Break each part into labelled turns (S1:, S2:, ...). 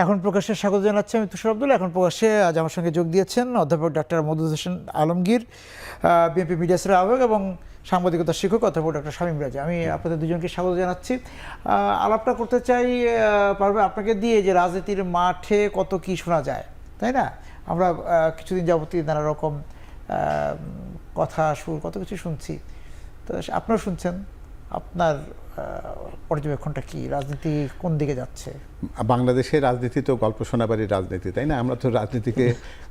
S1: এখন প্রকাশ্যে স্বাগত জানাচ্ছি আমি তুষার আব্দুল। এখন প্রকাশ্যে আজ আমার সঙ্গে যোগ দিয়েছেন অধ্যাপক doctor Moudud Hossain Alamgir, BNP media সেলের আহ্বায়ক এবং সাংবাদিকতার শিক্ষক অধ্যাপক ডক্টর শামীম রাজা। আমি আপনাদের দুজনকে স্বাগত জানাচ্ছি। আলাপটা করতে চাই পারবে আপনাকে দিয়ে যে রাজনীতির মাঠে কত কি শোনা যায়, তাই না? আমরা কিছুদিন যাবতীয় নানা রকম কথা সুর কত কিছু শুনছি, তো আপনারা শুনছেন, আপনার পর্যবেক্ষণটা কি? রাজনীতি কোন দিকে যাচ্ছে?
S2: বাংলাদেশের রাজনীতি তো গল্প শোনাবারই রাজনীতি, তাই না? আমরা তো রাজনীতিকে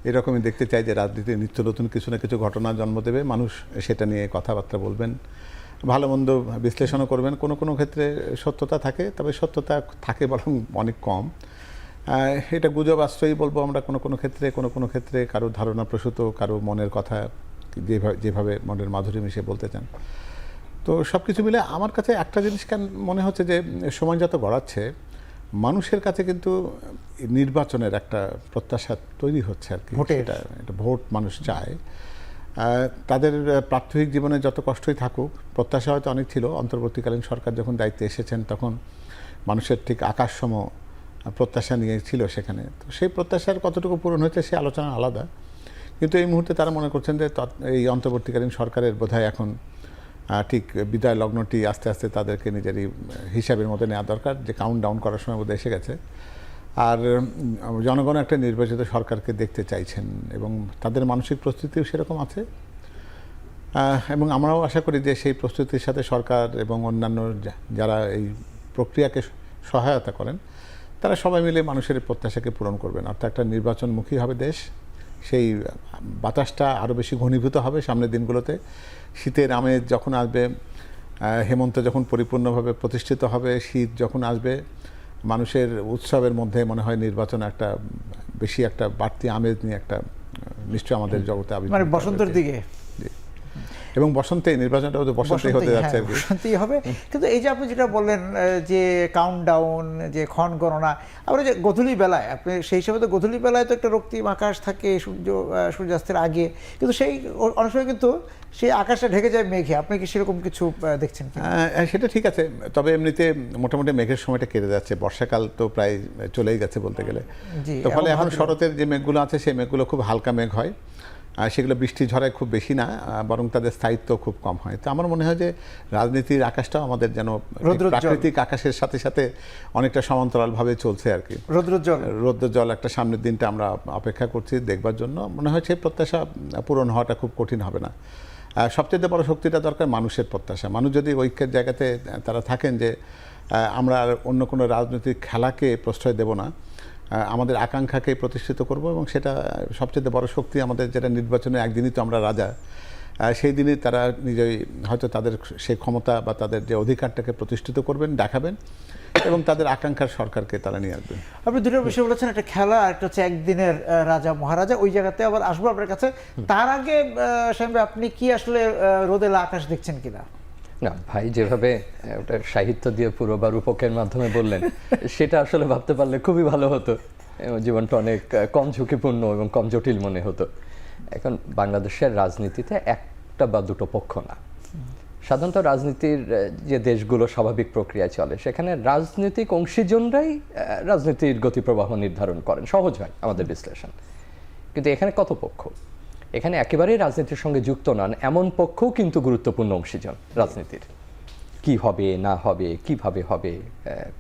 S2: এরকমই দেখতে চাই যে রাজনীতি নিত্য নতুন কিছু না কিছু ঘটনা জন্ম দেবে, মানুষ সেটা নিয়ে কথাবার্তা বলবেন, ভালো মন্দ বিশ্লেষণও করবেন। কোনো কোনো ক্ষেত্রে সত্যতা থাকে, তবে সত্যতা থাকে বরং অনেক কম। এটা গুজব আশ্রয়ই বলবো আমরা কোনো কোনো ক্ষেত্রে কারো ধারণা প্রসূত, কারো মনের কথা যেভাবে মনের মাধুরী মিশে বলতে চান। তো সব কিছু মিলে আমার কাছে একটা জিনিস কেন মনে হচ্ছে যে সময় যত গড়াচ্ছে মানুষের কাছে কিন্তু নির্বাচনের একটা প্রত্যাশা তৈরি হচ্ছে আর কি। এটা ভোট মানুষ চায়। তাদের প্রাত্যহিক জীবনে যত কষ্টই থাকুক, প্রত্যাশা হয়তো অনেক ছিল। অন্তর্বর্তীকালীন সরকার যখন দায়িত্বে এসেছেন তখন মানুষের ঠিক আকাশসম প্রত্যাশা নিয়ে ছিল সেখানে। তো সেই প্রত্যাশার কতটুকু পূরণ হয়েছে সে আলোচনা আলাদা, কিন্তু এই মুহূর্তে তারা মনে করছেন যে এই অন্তর্বর্তীকালীন সরকারের বোধহয় এখন ঠিক বিদায় লগ্নটি আস্তে আস্তে তাদেরকে নিজেরই হিসাবের মধ্যে নেওয়া দরকার, যে কাউন্ট ডাউন করার সময় বোধহয় এসে গেছে। আর জনগণ একটা নির্বাচিত সরকারকে দেখতে চাইছেন এবং তাদের মানসিক প্রস্তুতিও সেরকম আছে। এবং আমরাও আশা করি যে সেই প্রস্তুতির সাথে সরকার এবং অন্যান্য যারা এই প্রক্রিয়াকে সহায়তা করেন তারা সবাই মিলে মানুষের প্রত্যাশাকে পূরণ করবেন। অর্থাৎ একটা নির্বাচনমুখী হবে দেশ, সেই বাতাসটা আরও বেশি ঘনীভূত হবে সামনের দিনগুলোতে। শীতের আমেজ যখন আসবে, হেমন্ত যখন পরিপূর্ণভাবে প্রতিষ্ঠিত হবে, শীত যখন আসবে, মানুষের উৎসবের মধ্যে মনে হয় নির্বাচন একটা বেশি একটা বাড়তি আমেজ নিয়ে একটা নিশ্চয় আমাদের জগতে
S1: মানে বসন্তের দিকে।
S2: এবং বসন্তে নির্বাচনটা বসন্তেই হতে যাচ্ছে আর কি।
S1: বসন্তেই হবে। কিন্তু এই যে আপনি যেটা বললেন যে কাউন্টডাউন, যে ক্ষণ গণনা, আমরা যে গোধূলি বেলায়, আপনি সেই হিসাবে তো গোধূলি বেলায় তো একটা রক্তিম আকাশ থাকে সূর্যাস্তের আগে, কিন্তু সেই অনেক সময় কিন্তু সেই আকাশটা ঢেকে যায় মেঘে। আপনি কি সেরকম কিছু দেখছেন?
S2: সেটা ঠিক আছে, তবে এমনিতে মোটামুটি মেঘের সময়টা কেটে যাচ্ছে। বর্ষাকাল তো প্রায় চলেই গেছে বলতে গেলে। তো ফলে এখন শরতের যে মেঘগুলো আছে সেই মেঘগুলো খুব হালকা মেঘ হয়, সেগুলো বৃষ্টি ঝড়ায় খুব বেশি না, বরং তাদের স্থায়িত্ব খুব কম হয়। তো আমার মনে হয় যে রাজনীতির আকাশটাও আমাদের যেন প্রাকৃতিক আকাশের সাথে সাথে অনেকটা সমান্তরালভাবে চলছে আর কি। রৌদ্রজল একটা সামনের দিনটা আমরা অপেক্ষা করছি দেখবার জন্য। মনে হয় সেই প্রত্যাশা পূরণ হওয়াটা খুব কঠিন হবে না। সবচেয়ে বড় শক্তিটা দরকার মানুষের প্রত্যাশা। মানুষ যদি ঐক্যের জায়গাতে তারা থাকেন যে আমরা আর অন্য কোনো রাজনৈতিক খেলাকে প্রশ্রয় দেব না, আমাদের আকাঙ্ক্ষাকে প্রতিষ্ঠিত করব, এবং সেটা সবচেয়ে বড় শক্তি আমাদের, যেটা নির্বাচনে একদিনই তো আমরা রাজা, সেই দিনই তারা নিজেই হয়তো তাদের সেই ক্ষমতা বা তাদের যে অধিকারটাকে প্রতিষ্ঠিত করবেন, দেখাবেন, এবং তাদের আকাঙ্ক্ষার সরকারকে তারা নিয়ে আসবেন।
S1: আপনি দুটো বিষয় বলেছেন, একটা খেলা, একটা হচ্ছে একদিনের রাজা মহারাজা। ওই জায়গাতে আবার আসবো আপনার কাছে। তার আগে শামীম ভাই, আপনি কি আসলে রোদেলা আকাশ দেখছেন কিনা?
S3: না ভাই, যেভাবে ওটা সাহিত্য দিয়ে পুরো বা রূপকের মাধ্যমে বললেন সেটা আসলে ভাবতে পারলে খুবই ভালো হতো। জীবনটা অনেক কম ঝুঁকিপূর্ণ এবং কম জটিল মনে হতো। এখন বাংলাদেশের রাজনীতিতে একটা বা দুটো পক্ষ না। সাধারণত রাজনীতির যে দেশগুলো স্বাভাবিক প্রক্রিয়ায় চলে সেখানে রাজনৈতিক অংশীজনরাই রাজনীতির গতিপ্রবাহ নির্ধারণ করেন, সহজ হয় আমাদের বিশ্লেষণ। কিন্তু এখানে কত পক্ষ? এখানে একেবারেই রাজনীতির সঙ্গে যুক্ত নন এমন পক্ষও কিন্তু গুরুত্বপূর্ণ অংশীজন রাজনীতির। কি হবে না হবে, কিভাবে হবে,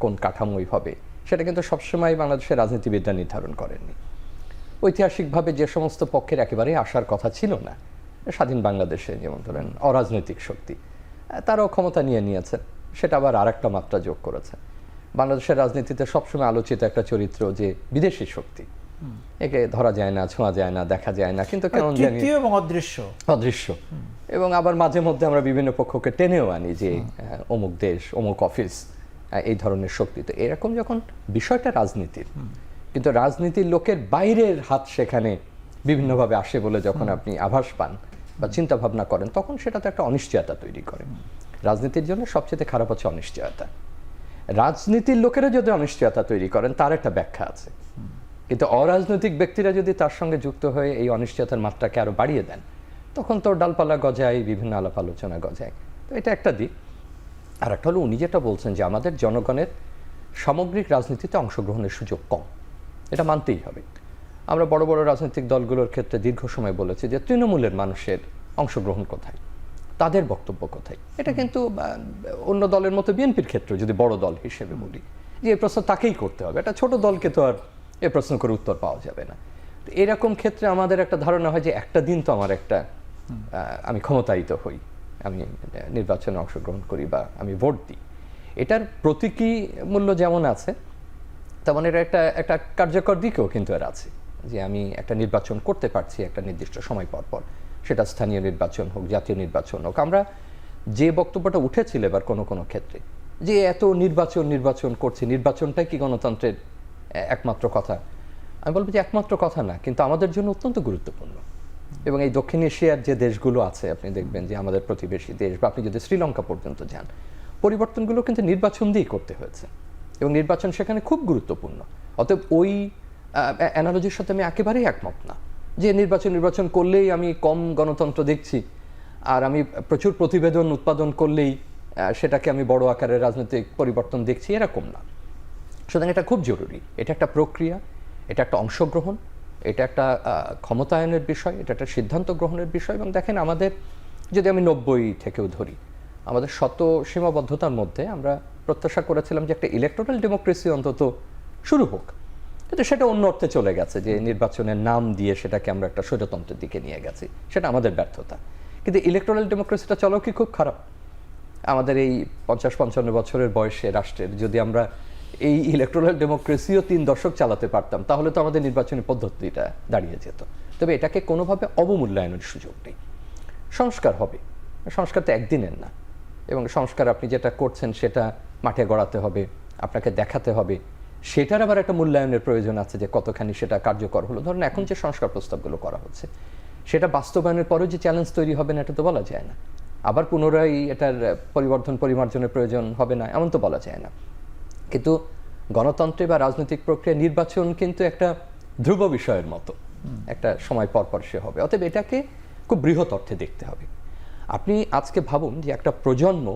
S3: কোন কাঠামোই হবে, সেটা কিন্তু সবসময় বাংলাদেশের রাজনীতিবিদরা নির্ধারণ করেননি। ঐতিহাসিকভাবে যে সমস্ত পক্ষের একেবারেই আসার কথা ছিল না স্বাধীন বাংলাদেশে, যেমন ধরেন অরাজনৈতিক শক্তি, তারাও ক্ষমতা নিয়ে নিয়েছে, সেটা আবার আর একটা মাত্রা যোগ করেছে। বাংলাদেশের রাজনীতিতে সবসময় আলোচিত একটা চরিত্র যে বিদেশি শক্তি, একে ধরা যায় না, ছোঁয়া যায় না, দেখা যায় না, কিন্তু কেমন জানি অদৃশ্য। এবং আবার মাঝে মধ্যে আমরা বিভিন্ন পক্ষকে টেনেও আনি যে অমুক দেশ, অমুক অফিস, এই ধরনের শক্তি। তো এরকম যখন বিষয়টা রাজনীতির, কিন্তু রাজনীতির লোকের বাইরের হাত সেখানে বিভিন্নভাবে আসে বলে যখন আপনি আভাস পান বা চিন্তা ভাবনা করেন, তখন সেটাতে একটা অনিশ্চয়তা তৈরি করে। রাজনীতির জন্য সবচেয়ে খারাপ হচ্ছে অনিশ্চয়তা। রাজনীতির লোকেরা যদি অনিশ্চয়তা তৈরি করেন তার একটা ব্যাখ্যা আছে, কিন্তু অরাজনৈতিক ব্যক্তিরা যদি তার সঙ্গে যুক্ত হয়ে এই অনিশ্চয়তার মাত্রাকে আরো বাড়িয়ে দেন, তখন তো ডালপালা গজায়, বিভিন্ন আলাপ আলোচনা গজায়। তো এটা একটা দিক। আর একটা হলো উনি যেটা বলছেন যে আমাদের জনগণের সামগ্রিক রাজনীতিতে অংশগ্রহণের সুযোগ কম। এটা মানতেই হবে। আমরা বড় বড় রাজনৈতিক দলগুলোর ক্ষেত্রে দীর্ঘ সময় বলেছি যে তৃণমূলের মানুষের অংশগ্রহণ কোথায়, তাদের বক্তব্য কোথায়। এটা কিন্তু অন্য দলের মতো বিএনপির ক্ষেত্রে যদি বড় দল হিসেবে বলি যে এই প্রশ্ন তাকেই করতে হবে, একটা ছোট দলকে তো আর এই প্রশ্ন করে উত্তর পাওয়া যাবে না। তো এরকম ক্ষেত্রে আমাদের একটা ধারণা হয় যে একটা দিন তো আমার একটা আমি ক্ষমতায়িত হই, আমি নির্বাচনে অংশগ্রহণ করি বা আমি ভোট দিই, এটার প্রতীকী মূল্য যেমন আছে তেমন এটা একটা একটা কার্যকর দিকেও কিন্তু এর আছে, যে আমি একটা নির্বাচন করতে পারছি একটা নির্দিষ্ট সময় পর পর, সেটা স্থানীয় নির্বাচন হোক, জাতীয় নির্বাচন হোক। আমরা যে বক্তব্যটা উঠেছিল এবার কোনো কোনো ক্ষেত্রে যে এত নির্বাচন করছি, নির্বাচনটাই কি গণতন্ত্রের একমাত্র কথা, আমি বলবো যে একমাত্র কথা না, কিন্তু আমাদের জন্য অত্যন্ত গুরুত্বপূর্ণ। এবং এই দক্ষিণ এশিয়ার যে দেশগুলো আছে আপনি দেখবেন যে আমাদের প্রতিবেশী দেশ, বা আপনি যদি শ্রীলঙ্কা পর্যন্ত যান, পরিবর্তনগুলো কিন্তু নির্বাচন দিয়েই করতে হয়েছে এবং নির্বাচন সেখানে খুব গুরুত্বপূর্ণ। অতএব ওই অ্যানালজির সাথে আমি একেবারেই একমত না যে নির্বাচন করলেই আমি কম গণতন্ত্র দেখছি, আর আমি প্রচুর প্রতিবেদন উৎপাদন করলেই সেটাকে আমি বড় আকারের রাজনৈতিক পরিবর্তন দেখছি, এরকম না। সুতরাং এটা খুব জরুরি, এটা একটা প্রক্রিয়া, এটা একটা অংশগ্রহণ, এটা একটা ক্ষমতায়নের বিষয়, এটা একটা সিদ্ধান্ত গ্রহণের বিষয়। এবং দেখেন আমাদের যদি আমি 90 থেকেও ধরি, আমাদের শত সীমাবদ্ধতার মধ্যে আমরা প্রত্যাশা করেছিলাম যে একটা ইলেকটোরাল ডেমোক্রেসি অন্তত শুরু হোক, কিন্তু সেটা অন্য অর্থে চলে গেছে, যে নির্বাচনের নাম দিয়ে সেটাকে আমরা একটা স্বৈরতন্ত্রের দিকে নিয়ে গেছি, সেটা আমাদের ব্যর্থতা। কিন্তু ইলেকটোরাল ডেমোক্রেসিটা চলো কি খুব খারাপ? আমাদের এই 50-55 বছরের বয়সে রাষ্ট্রের যদি আমরা এই ইলেকটোরাল ডেমোক্রেসিও 3 দশক চালাতে পারতাম, তাহলে তো আমাদের নির্বাচনী পদ্ধতিটা দাঁড়িয়ে যেত। তবে এটাকে কোনোভাবে অবমূল্যায়নের সুযোগ নেই। সংস্কার হবে, সংস্কার তো একদিনের না, এবং সংস্কার আপনি যেটা করছেন সেটা মাঠে গড়াতে হবে, আপনাকে দেখাতে হবে, সেটার আবার একটা মূল্যায়নের প্রয়োজন আছে যে কতখানি সেটা কার্যকর হলো। ধরুন এখন যে সংস্কার প্রস্তাবগুলো করা হচ্ছে সেটা বাস্তবায়নের পরেও যে চ্যালেঞ্জ তৈরি হবে না, এটা তো বলা যায় না। আবার পুনরায় এটার পরিমার্জনের প্রয়োজন হবে না, এমন তো বলা যায় না। কিন্তু গণতন্ত্রে বা রাজনৈতিক প্রক্রিয়া নির্বাচন কিন্তু একটা ধ্রুব বিষয়ের মতো, একটা সময় পর পর সে হবে। অতএব এটাকে খুব বৃহৎ অর্থে দেখতে হবে। আপনি আজকে ভাবুন যে একটা প্রজন্ম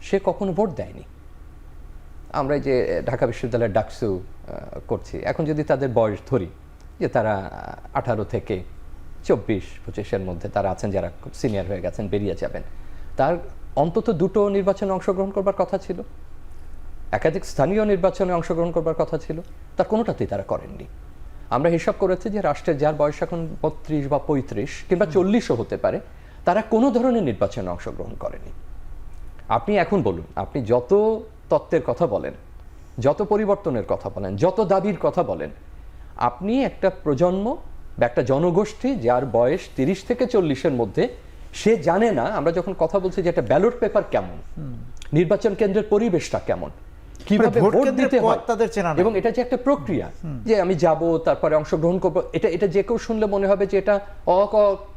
S3: সে কখনো ভোট দেয়নি। আমরা যে ঢাকা বিশ্ববিদ্যালয়ের ডাকসু করছি, এখন যদি তাদের বয়স ধরি যে তারা 18 থেকে 24-25-এর মধ্যে তারা আছেন, যারা খুব সিনিয়র হয়ে গেছেন, বেরিয়ে যাবেন, তার অন্তত 2টো নির্বাচনে অংশগ্রহণ করবার কথা ছিল, একাধিক স্থানীয় নির্বাচনে অংশগ্রহণ করবার কথা ছিল, তার কোনোটাতেই তারা করেননি। আমরা হিসাব করেছি যে রাষ্ট্রের যার বয়স এখন 32 বা 35 কিংবা 40ও হতে পারে, তারা কোনো ধরনের নির্বাচনে অংশগ্রহণ করেনি। আপনি এখন বলুন, আপনি যত তত্ত্বের কথা বলেন, যত পরিবর্তনের কথা বলেন, যত দাবির কথা বলেন, আপনি একটা প্রজন্ম বা একটা জনগোষ্ঠী যার বয়স 30 থেকে 40-এর মধ্যে, সে জানে না আমরা যখন কথা বলছি যে একটা ব্যালট পেপার কেমন, নির্বাচন কেন্দ্রের পরিবেশটা কেমন, কিভাবে ভোট দিতে হয়, এবং এটা যে একটা প্রক্রিয়া যে আমি যাব তারপরে অংশগ্রহণ করব, এটা যে কেউ শুনলে মনে হবে যে এটা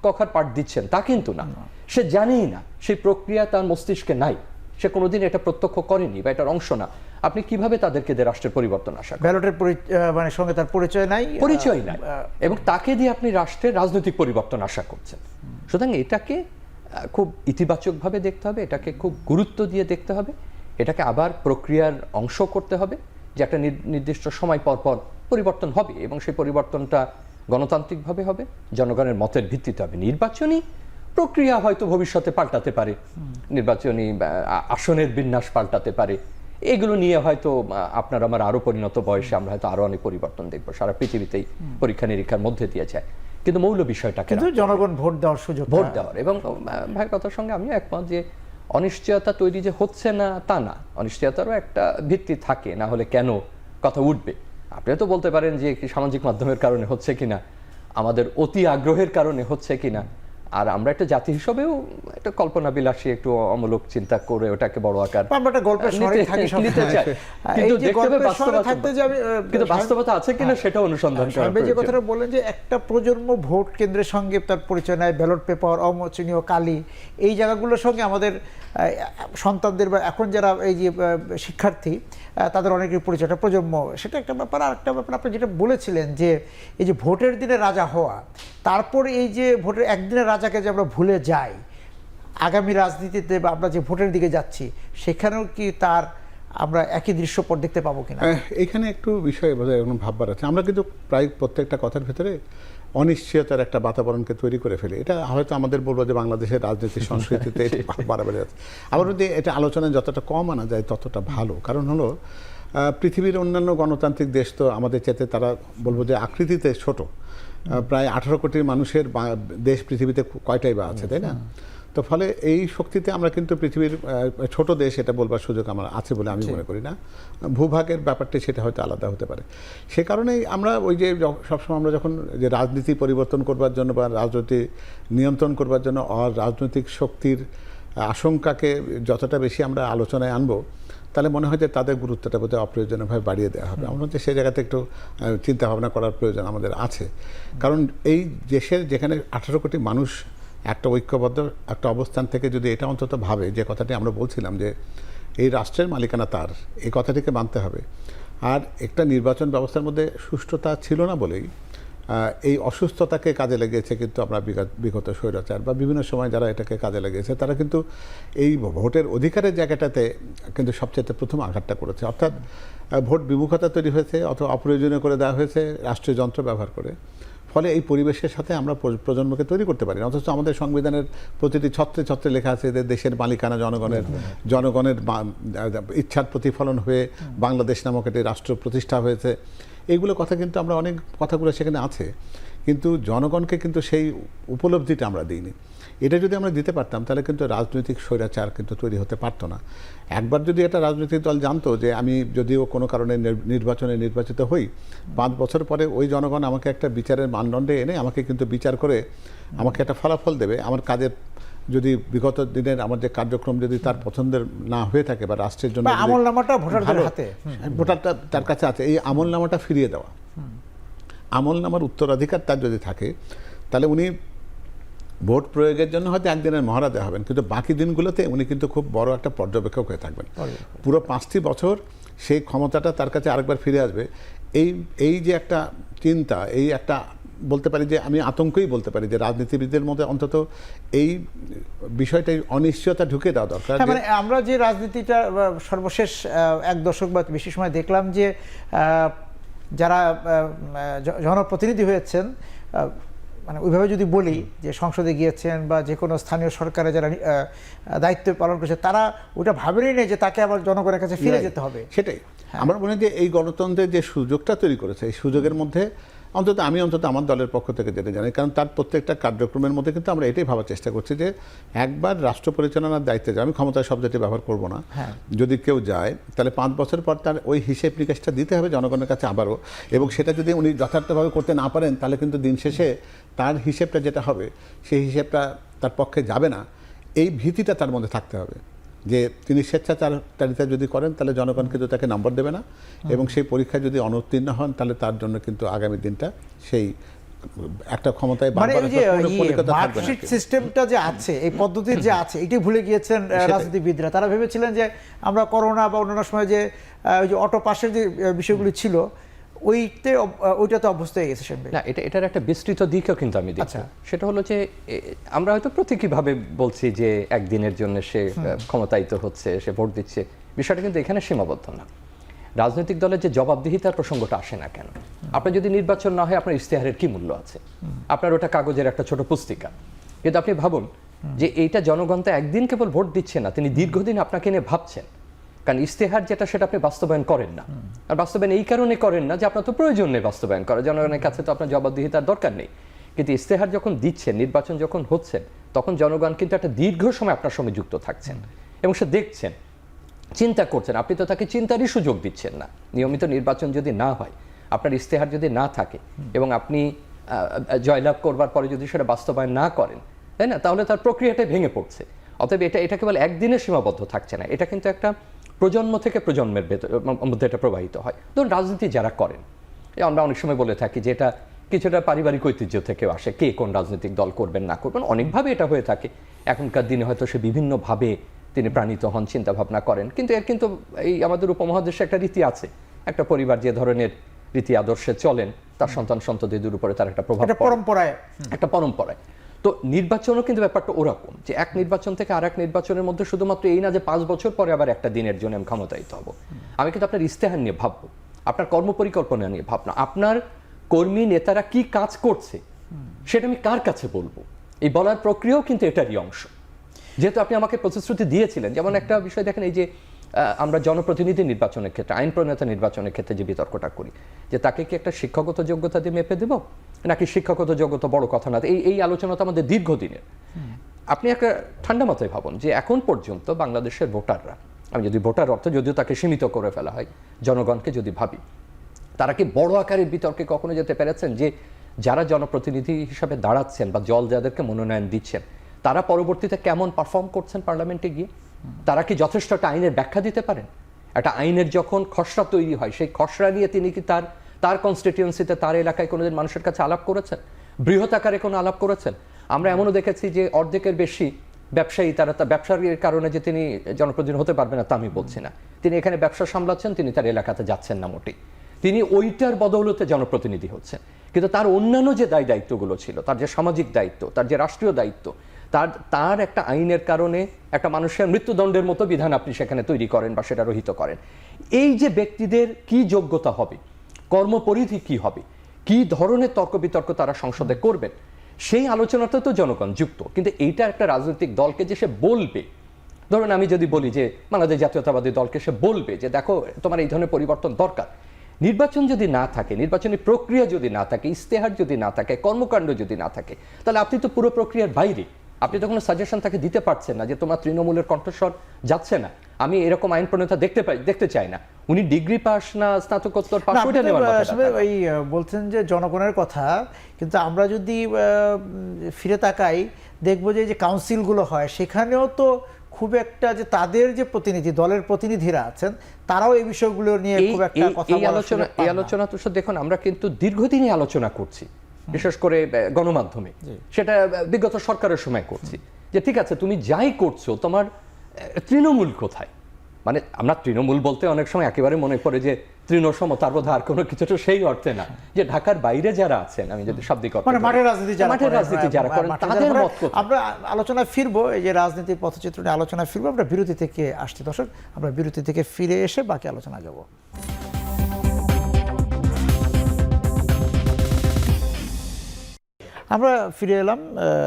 S3: কখার পাঠ দিচ্ছেন, তা কিন্তু না। সে জানেই না, সেই প্রক্রিয়া তার মস্তিষ্কে নাই, সে কোনোদিন এটা প্রত্যক্ষ করেনি বা এটার অংশ না। আপনি কিভাবে তাদেরকে দিয়ে রাষ্ট্রের পরিবর্তন আশা করেন?
S1: ব্যালটের মানে সঙ্গে তার পরিচয় নাই,
S3: এবং তাকে দিয়ে আপনি রাষ্ট্রের রাজনৈতিক পরিবর্তন আশা করছেন। সুতরাং এটাকে খুব ইতিবাচকভাবে দেখতে হবে, এটাকে খুব গুরুত্ব দিয়ে দেখতে হবে, এটাকে আবার প্রক্রিয়ার অংশ করতে হবে, যে একটা নির্দিষ্ট সময় পর পর পরিবর্তন হবে, এবং সেই পরিবর্তনটা গণতান্ত্রিকভাবে হবে, জনগণের মতের ভিত্তিতে হবে। নির্বাচনী প্রক্রিয়া হয়তো ভবিষ্যতে পাল্টাতে পারে, নির্বাচনী আসনের বিন্যাস পাল্টাতে পারে, এগুলো নিয়ে হয়তো আপনার আমার আরো পরিণত বয়সে আমরা হয়তো আরো অনেক পরিবর্তন দেখবো, সারা পৃথিবীতেই পরীক্ষা নিরীক্ষার মধ্যে দিয়ে যায়। কিন্তু মৌল বিষয়টাকে
S1: জনগণ ভোট দেওয়ার সুযোগ,
S3: ভোট দেওয়ার। এবং ভাইয়ের কথার সঙ্গে আমিও একমত যে অনিশ্চয়তা তৈরি যে হচ্ছে না তা না, অনিশ্চয়তারও একটা ভিত্তি থাকে, না হলে কেন কথা উঠবে। আপনিও তো বলতে পারেন যে সামাজিক মাধ্যমের কারণে হচ্ছে কিনা, আমাদের অতি আগ্রহের কারণে হচ্ছে কিনা, আর আমরা একটা জাতি হিসেবেও একটা কল্পনা বিলাসী একটু অমূলক চিন্তা করে ওটাকে বড় আকার নিতে চাই, কিন্তু বাস্তবতা আছে কিনা সেটা অনুসন্ধান করা।
S1: যে কথাটা বললেন যে একটা প্রজন্ম ভোট কেন্দ্রের সঙ্গে তার পরিচয় নেয়, ব্যালট পেপার, অমোচনীয় কালি, এই জায়গাগুলোর সঙ্গে আমাদের সন্তানদের বা এখন যারা এই যে শিক্ষার্থী তাদের অনেকের পরিচয়টা প্রজন্ম, সেটা একটা ব্যাপার। আর একটা ব্যাপার আপনি যেটা বলেছিলেন যে এই যে ভোটের দিনে রাজা হওয়া, তারপর এই যে ভোটের একদিনের রাজাকে যে আমরা ভুলে যাই, আগামী রাজনীতিতে বা আমরা যে ভোটের দিকে যাচ্ছি সেখানেও কি তার আমরা একই দৃশ্যপট দেখতে পাবো কিনা?
S2: এখানে একটু বিষয় বোধহয় এখন ভাববার আছে। আমরা কিন্তু প্রায় প্রত্যেকটা কথার ভেতরে অনিশ্চয়তার একটা বাতাবরণকে তৈরি করে ফেলি। এটা হয়তো আমাদের বলবো যে বাংলাদেশের রাজনীতি সংস্কৃতিতে বাড়াবাড়ি আছে। আবার যদি এটা আলোচনায় যতটা কম আনা যায় ততটা ভালো। কারণ হলো পৃথিবীর অন্যান্য গণতান্ত্রিক দেশ তো আমাদের চাইতে তারা বলবো যে আকৃতিতে ছোট। প্রায় 18 কোটি মানুষের দেশ পৃথিবীতে কয়টাই বা আছে, তাই না? তো ফলে এই শক্তিতে আমরা কিন্তু পৃথিবীর ছোট দেশ এটা বলবার সুযোগ আমার আছে বলে আমি মনে করি না। ভূভাগের ব্যাপারটি সেটা হয়তো আলাদা হতে পারে। সে কারণেই আমরা ওই যে সবসময় আমরা যখন যে রাজনীতি পরিবর্তন করবার জন্য বা রাজনীতি নিয়ন্ত্রণ করবার জন্য রাজনৈতিক শক্তির আশঙ্কাকে যতটা বেশি আমরা আলোচনায় আনবো, তাহলে মনে হয় যে তাদের গুরুত্বটা বোধহয় অপ্রয়োজনীয়ভাবে বাড়িয়ে দেওয়া হবে। আমার মধ্যে সেই জায়গাতে একটু চিন্তা ভাবনা করার প্রয়োজন আমাদের আছে। কারণ এই দেশের যেখানে 18 কোটি মানুষ একটা ঐক্যবদ্ধ একটা অবস্থান থেকে যদি এটা অন্তত ভাবে, যে কথাটি আমরা বলছিলাম যে এই রাষ্ট্রের মালিকানা তার, এই কথাটিকে মানতে হবে। আর একটা নির্বাচন ব্যবস্থার মধ্যে সুষ্ঠুতা ছিল না বলেই এই অসুস্থতাকে কাজে লেগেছে কিন্তু আমরা বিগত স্বৈরাচার বা বিভিন্ন সময় যারা এটাকে কাজে লেগেছে তারা কিন্তু এই ভোটের অধিকারের জায়গাটাতে কিন্তু সবচেয়ে প্রথম আঘাতটা করেছে। অর্থাৎ ভোট বিমুখতা তৈরি হয়েছে অথবা অপ্রয়োজনীয় করে দেওয়া হয়েছে রাষ্ট্রীয় যন্ত্র ব্যবহার করে। ফলে এই পরিবেশের সাথে আমরা প্রজন্মকে তৈরি করতে পারি না। অথচ আমাদের সংবিধানের প্রতিটি ছত্রে ছত্রে লেখা আছে যে দেশের মালিকানা জনগণের ইচ্ছার প্রতিফলন হয়ে বাংলাদেশ নামক একটি রাষ্ট্র প্রতিষ্ঠা হয়েছে। এইগুলো কথা কিন্তু আমরা অনেক কথাগুলো সেখানে আছে, কিন্তু জনগণকে কিন্তু সেই উপলব্ধিটা আমরা দিইনি। এটা যদি আমরা দিতে পারতাম তাহলে কিন্তু রাজনৈতিক স্বৈরাচার কিন্তু তৈরি হতে পারতো না। একবার যদি একটা রাজনৈতিক দল জানতো যে আমি যদিও কোনো কারণে নির্বাচনে নির্বাচিত হই, 5 বছর পরে ওই জনগণ আমাকে একটা বিচারের মানদণ্ডে এনে আমাকে কিন্তু বিচার করে আমাকে একটা ফলাফল দেবে, আমার কাজের যদি বিগত দিনের আমার যে কার্যক্রম যদি তার পছন্দের না হয়ে থাকে বা রাষ্ট্রের জন্য
S1: আমলনামাটা ভোটারদের হাতে,
S2: ভোটারটা তার কাছে আছে, এই আমলনামাটা ফিরিয়ে দেওয়া, আমলনামার উত্তরাধিকার তার যদি থাকে, তাহলে উনি ভোট প্রয়োগের জন্য হয়তো একদিনের মহারাজা হবেন, কিন্তু বাকি দিনগুলোতে উনি কিন্তু খুব বড় একটা পর্যবেক্ষক হয়ে থাকবেন। পুরো 5টি বছর সেই ক্ষমতাটা তার কাছে আরেকবার ফিরে আসবে। এই যে একটা চিন্তা, এই একটা বলতে পারি যে আমি আতঙ্কই বলতে পারি যে রাজনীতিবিদদের মধ্যে অন্তত এই বিষয়টাই অনিশ্চয়তা ঢুকে দেওয়া দরকার।
S1: মানে আমরা যে রাজনীতিটা সর্বশেষ 1 দশক বা বেশি সময় দেখলাম যে যারা জনপ্রতিনিধি হয়েছেন, মানে ওইভাবে যদি বলি যে সংসদে গিয়েছেন বা যে কোনো স্থানীয় সরকারে যারা দায়িত্ব পালন করেছে, তারা ওটা ভাবেনই নেই যে তাকে আবার জনগণের কাছে ফিরে যেতে হবে।
S2: সেটাই আমার মনে হয় যে এই গণতন্ত্রের যে সুযোগটা তৈরি করেছে, এই সুযোগের মধ্যে অন্তত আমার দলের পক্ষ থেকে যেতে জানি, কারণ তার প্রত্যেকটা কার্যক্রমের মধ্যে কিন্তু আমরা এটাই ভাবার চেষ্টা করছি যে একবার রাষ্ট্র পরিচালনার দায়িত্বে যায়, আমি ক্ষমতার শব্দটি ব্যবহার করব না, যদি কেউ যায় তাহলে 5 বছর পর তার ওই হিসেব নিকাশটা দিতে হবে জনগণের কাছে আবারও। এবং সেটা যদি উনি যথার্থভাবে করতে না পারেন তাহলে কিন্তু দিন শেষে তার হিসেবটা যেটা হবে সেই হিসেবটা তার পক্ষে যাবে না। এই ভীতিটা তার মধ্যে থাকতে হবে যে তিনি স্বেচ্ছাচারিতা যদি করেন তাহলে জনগণ কিন্তু তাকে নম্বর দেবে না, এবং সেই পরীক্ষায় যদি অনুত্তীর্ণ হন তাহলে তার জন্য কিন্তু আগামী দিনটা সেই একটা ক্ষমতায়
S1: মার্কশিট সিস্টেমটা যে আছে, এই পদ্ধতির যে আছে, এটি ভুলে গিয়েছেন রাজনীতিবিদরা। তারা ভেবেছিলেন যে আমরা করোনা বা অন্যান্য সময় যে ওই যে অটো পাসের যে বিষয়গুলি ছিল ওইটাতে অভ্যস্ত হয়ে গেছে।
S3: না, এটার একটা বিস্তৃত দিকও কিন্তু আমি দেখছি। সেটা হলো যে আমরা হয়তো প্রতীকীভাবে বলছি যে একদিনের জন্য সে ক্ষমতায়িত হচ্ছে, সে ভোট দিচ্ছে, বিষয়টা কিন্তু এখানে সীমাবদ্ধ না। রাজনৈতিক দলের যে জবাবদিহিতার প্রসঙ্গটা আসে না কেন? আপনার যদি নির্বাচন না হয় আপনার ইশতেহারের কি মূল্য আছে? আপনার ওটা কাগজের একটা ছোট পুস্তিকা, কিন্তু আপনি ভাবুন যে এইটা জনগণ তো একদিন কেবল ভোট দিচ্ছে না, তিনি দীর্ঘদিন আপনাকে নিয়ে ভাবছেন। কারণ ইশতেহার যেটা সেটা আপনি বাস্তবায়ন করেন না, আর বাস্তবায়ন এই কারণে করেন না যে আপনার তো প্রয়োজন নেই বাস্তবায়ন করা, জনগণের কাছে তো আপনার জবাবদিহিতার দরকার নেই। কিন্তু ইশতেহার যখন দিচ্ছেন, নির্বাচন যখন হচ্ছেন, তখন জনগণ কিন্তু একটা দীর্ঘ সময় আপনার সঙ্গে যুক্ত থাকছেন এবং সে দেখছেন, চিন্তা করছেন, আপনি তো তাকে চিন্তারই সুযোগ দিচ্ছেন না। নিয়মিত নির্বাচন যদি না হয়, আপনার ইশতেহার যদি না থাকে এবং আপনি জয়লাভ করবার পরে যদি সেটা বাস্তবায়ন না করেন, তাই না, তাহলে তার প্রক্রিয়াটাই ভেঙে পড়ছে। অতএব এটা কেবল একদিনের সীমাবদ্ধ থাকছে না, এটা কিন্তু একটা প্রজন্ম থেকে প্রজন্মের মধ্যে এটা প্রবাহিত হয়। ধরুন রাজনীতি যারা করেন, আমরা অনেক সময় বলে থাকি যে এটা কিছুটা পারিবারিক ঐতিহ্য থেকেও আসে, কে কোন রাজনৈতিক দল করবেন না করবেন, অনেকভাবে এটা হয়ে থাকে। এখনকার দিনে হয়তো সে বিভিন্নভাবে তিনি প্রাণিত হন, চিন্তা ভাবনা করেন, কিন্তু এর কিন্তু এই আমাদের উপমহাদেশে একটা রীতি আছে। একটা পরিবার যে ধরনের রীতি আদর্শে চলেন, তার সন্তান সন্ততিদের উপরে তার একটা প্রভাব, একটা পরম্পরায়। তো তো নির্বাচনও কিন্তু ব্যাপারটা ওরকম যে এক নির্বাচন থেকে আর এক নির্বাচনের মধ্যে শুধুমাত্র এই না যে 5 বছর পরে আবার একটা দিনের জন্য আমি ক্ষমতায়িত হব। আমি কিন্তু আপনার ইস্তেহার নিয়ে ভাববো, আপনার কর্মপরিকল্পনা নিয়ে ভাবনা, আপনার কর্মী নেতারা কি কাজ করছে সেটা আমি কার কাছে বলবো, এই বলার প্রক্রিয়াও কিন্তু এটারই অংশ। যেহেতু আপনি আমাকে প্রতিশ্রুতি দিয়েছিলেন, যেমন একটা বিষয় দেখেন, এই যে আমরা জনপ্রতিনিধি নির্বাচনের ক্ষেত্রে, আইন প্রণেতা নির্বাচনের ক্ষেত্রে যে বিতর্কটা করি যে তাকে কি একটা শিক্ষাগত যোগ্যতা দিয়ে মেপে দেব নাকি শিক্ষাগত যোগ্যতা বড় কথা না, এই আলোচনা তো আমাদের দীর্ঘদিনের। আপনি একটা ঠান্ডা মাথায় ভাবুন যে এখন পর্যন্ত বাংলাদেশের ভোটাররা, আমি যদি ভোটার অর্থ যদিও তাকে সীমিত করে ফেলা হয়, জনগণকে যদি ভাবি, তারা কি বড় আকারের বিতর্কে কখনো যেতে পেরেছেন যে যারা জনপ্রতিনিধি হিসাবে দাঁড়াচ্ছেন বা যাদেরকে মনোনয়ন দিচ্ছেন তারা পরবর্তীতে কেমন পারফর্ম করছেন পার্লামেন্টে গিয়ে? তারা কি যথেষ্ট একটা আইনের ব্যাখ্যা দিতে পারেন? একটা আইনের যখন খসড়া তৈরি হয় সেই খসড়া নিয়ে তিনি কি তার কনস্টিটিউয়েন্সিতে, তার এলাকায় কোনোদিন মানুষের কাছে আলাপ করেছেন? বৃহৎ আকারে কোনো আলাপ করেছেন? আমরা এমনও দেখেছি যে অর্ধেকের বেশি ব্যবসায়ী, তার ব্যবসার কারণে যে তিনি জনপ্রতিনিধি হতে পারবেন না তা আমি বলছি না, তিনি এখানে ব্যবসা সামলাচ্ছেন, তিনি তার এলাকাতে যাচ্ছেন না মোটেই, তিনি ওইটার বদৌলতে জনপ্রতিনিধি হচ্ছেন। কিন্তু তার অন্যান্য যে দায়িত্বগুলো ছিল, তার যে সামাজিক দায়িত্ব, তার যে রাষ্ট্রীয় দায়িত্ব, তার একটা আইনের কারণে একটা মানুষের মৃত্যুদণ্ডের মতো বিধান আপনি সেখানে তৈরি করেন বা সেটা রহিত করেন। এই যে ব্যক্তিদের কি যোগ্যতা হবে, কর্মপরিধি কি হবে, কি ধরনের তর্ক বিতর্ক তারা সংসদে করবেন, সেই আলোচনাতে তো জনগণ যুক্ত। কিন্তু এইটা একটা রাজনৈতিক দলকে যে সে বলবে, ধরুন আমি যদি বলি যে বাংলাদেশ জাতীয়তাবাদী দলকে সে বলবে যে দেখো তোমার এই ধরনের পরিবর্তন দরকার, নির্বাচন যদি না থাকে, নির্বাচনী প্রক্রিয়া যদি না থাকে, ইস্তেহার যদি না থাকে, কর্মকাণ্ড যদি না থাকে, তাহলে আপনি তো পুরো প্রক্রিয়ার বাইরে। আপনি তো কোনো সাজেশন তাকে দিতে পারছেন না যে তোমার তৃণমূলের কণ্ঠস্বর যাচ্ছে না, আমি এরকম আইন প্রণেতা দেখতে চাই না। উনি ডিগ্রি পাস না স্নাতকোত্তর পাস, ওইটা নেওয়ার
S1: আসলে ওই বলছেন যে জনগণের কথা, কিন্তু আমরা যদি ফিরে তাকাই দেখবো যে কাউন্সিলগুলো হয় সেখানেও তো খুব একটা যে তাদের যে প্রতিনিধি, দলের প্রতিনিধিরা আছেন তারাও এই বিষয়গুলো নিয়ে খুব একটা কথা বলা।
S3: এই আলোচনা তো দেখুন আমরা কিন্তু দীর্ঘদিনই আলোচনা করছি, বিশেষ করে গণমাধ্যমে, সেটা বিগত সরকারের সময় করছি যে ঠিক আছে তুমি যাই করছো তোমার তৃণমূল কোথায়। মানে আমরা তৃণমূল বলতে অনেক সময় একেবারে মনে পড়ে যে তৃণসম, তার বোধ আর কোনো কিছু তো সেই অর্থে না, যে ঢাকার বাইরে যারা আছেন, আমি যদি শাব্দিক
S1: মানে মাঠের রাজনীতি
S3: যারা করেন তাদের মত।
S1: আমরা আলোচনায় ফিরবো, এই যে রাজনীতির পথচিত্র নিয়ে আলোচনায় ফিরবো। আমরা বিরতি থেকে আসছি দর্শক, আমরা বিরতি থেকে ফিরে এসে বাকি আলোচনা যাব। আমরা ফিরে এলাম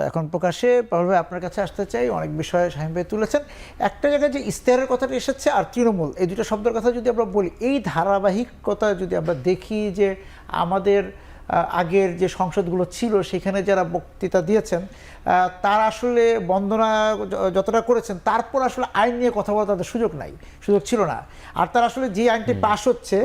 S1: এখন প্রকাশে। পারভেজ ভাই, আপনার কাছে আসতে চাই, অনেক বিষয়ে শাহীন ভাই তুলেছেন। একটা জায়গায় যে ইস্তেহারের কথাটা এসেছে আর তৃণমূল, এই দুটো শব্দের কথা যদি আমরা বলি, এই ধারাবাহিকতা যদি আমরা দেখি যে আমাদের আগের যে সংসদগুলো ছিল সেখানে যারা বক্তৃতা দিয়েছেন তারা আসলে বন্দনা যতটা করেছেন, তারপর আসলে আইন নিয়ে কথা বলার তাদের সুযোগ ছিল না। আর তারা আসলে যে আইনটি পাস হচ্ছে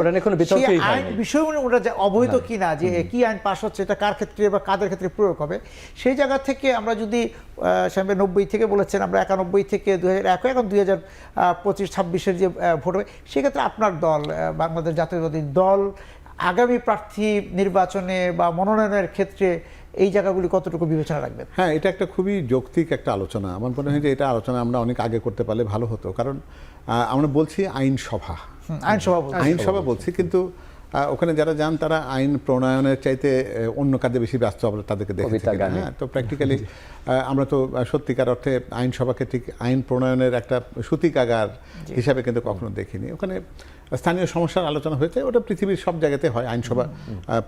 S1: সেই আইন বিষয় ওটা অবহিত কিনা, যে কি আইন পাস হচ্ছে, এটা কার ক্ষেত্রে বা কাদের ক্ষেত্রে প্রয়োগ হবে, সেই জায়গা থেকে আমরা যদি 90 থেকে বলেছেন, আমরা 91 থেকে 2001, এখন 2025-26-এর যে ভোট হবে, সেক্ষেত্রে আপনার দল বাংলাদেশ জাতীয়তাবাদী দল আগামী প্রার্থী নির্বাচনে বা মনোনয়নের ক্ষেত্রে এই জায়গাগুলি কতটুকু বিবেচনা রাখবেন?
S2: হ্যাঁ, এটা একটা খুবই যৌক্তিক একটা আলোচনা। আমার মনে হয় যে এটা আলোচনা আমরা অনেক আগে করতে পারলে ভালো হতো, কারণ আমরা বলছি আইনসভা বলছি, কিন্তু ওখানে যারা যান তারা আইন প্রণয়নের চাইতে অন্য কাজে বেশি ব্যস্ত আমরা তাদেরকে দেখেছি। হ্যাঁ, তো প্র্যাকটিক্যালি আমরা তো সত্যিকার অর্থে আইনসভাকে ঠিক আইন প্রণয়নের একটা সূতিকাগার হিসাবে কিন্তু কখনো দেখিনি। ওখানে স্থানীয় সমস্যার আলোচনা হয়েছে, ওটা পৃথিবীর সব জায়গাতে হয়। আইনসভা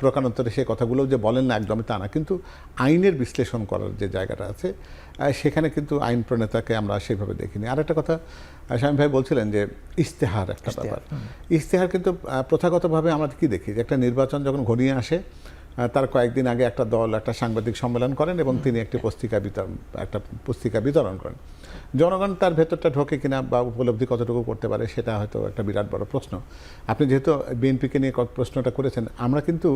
S2: প্রকারান্তরে সে কথাগুলো যে বলেন না একদমই তা না, কিন্তু আইনের বিশ্লেষণ করার যে জায়গাটা আছে সেখানে কিন্তু আইন প্রণেতাকে আমরা সেভাবে দেখিনি। আর একটা কথা শামীম ভাই বলছিলেন যে ইস্তেহার একটা ব্যাপার। ইস্তেহার কিন্তু প্রথাগতভাবে আমরা কি দেখি যে একটা নির্বাচন যখন ঘনিয়ে আসে তার কয়েকদিন আগে একটা দল একটা সাংবাদিক সম্মেলন করেন এবং তিনি একটা পুস্তিকা বিতরণ করেন। জনগণ তার ভেতরটা ঢোকে কিনা বা উপলব্ধি কতটুকু করতে পারে সেটা হয়তো একটা বিরাট বড় প্রশ্ন। আপনি যেহেতু বিএনপিকে নিয়ে প্রশ্নটা করেছেন, আমরা কিন্তু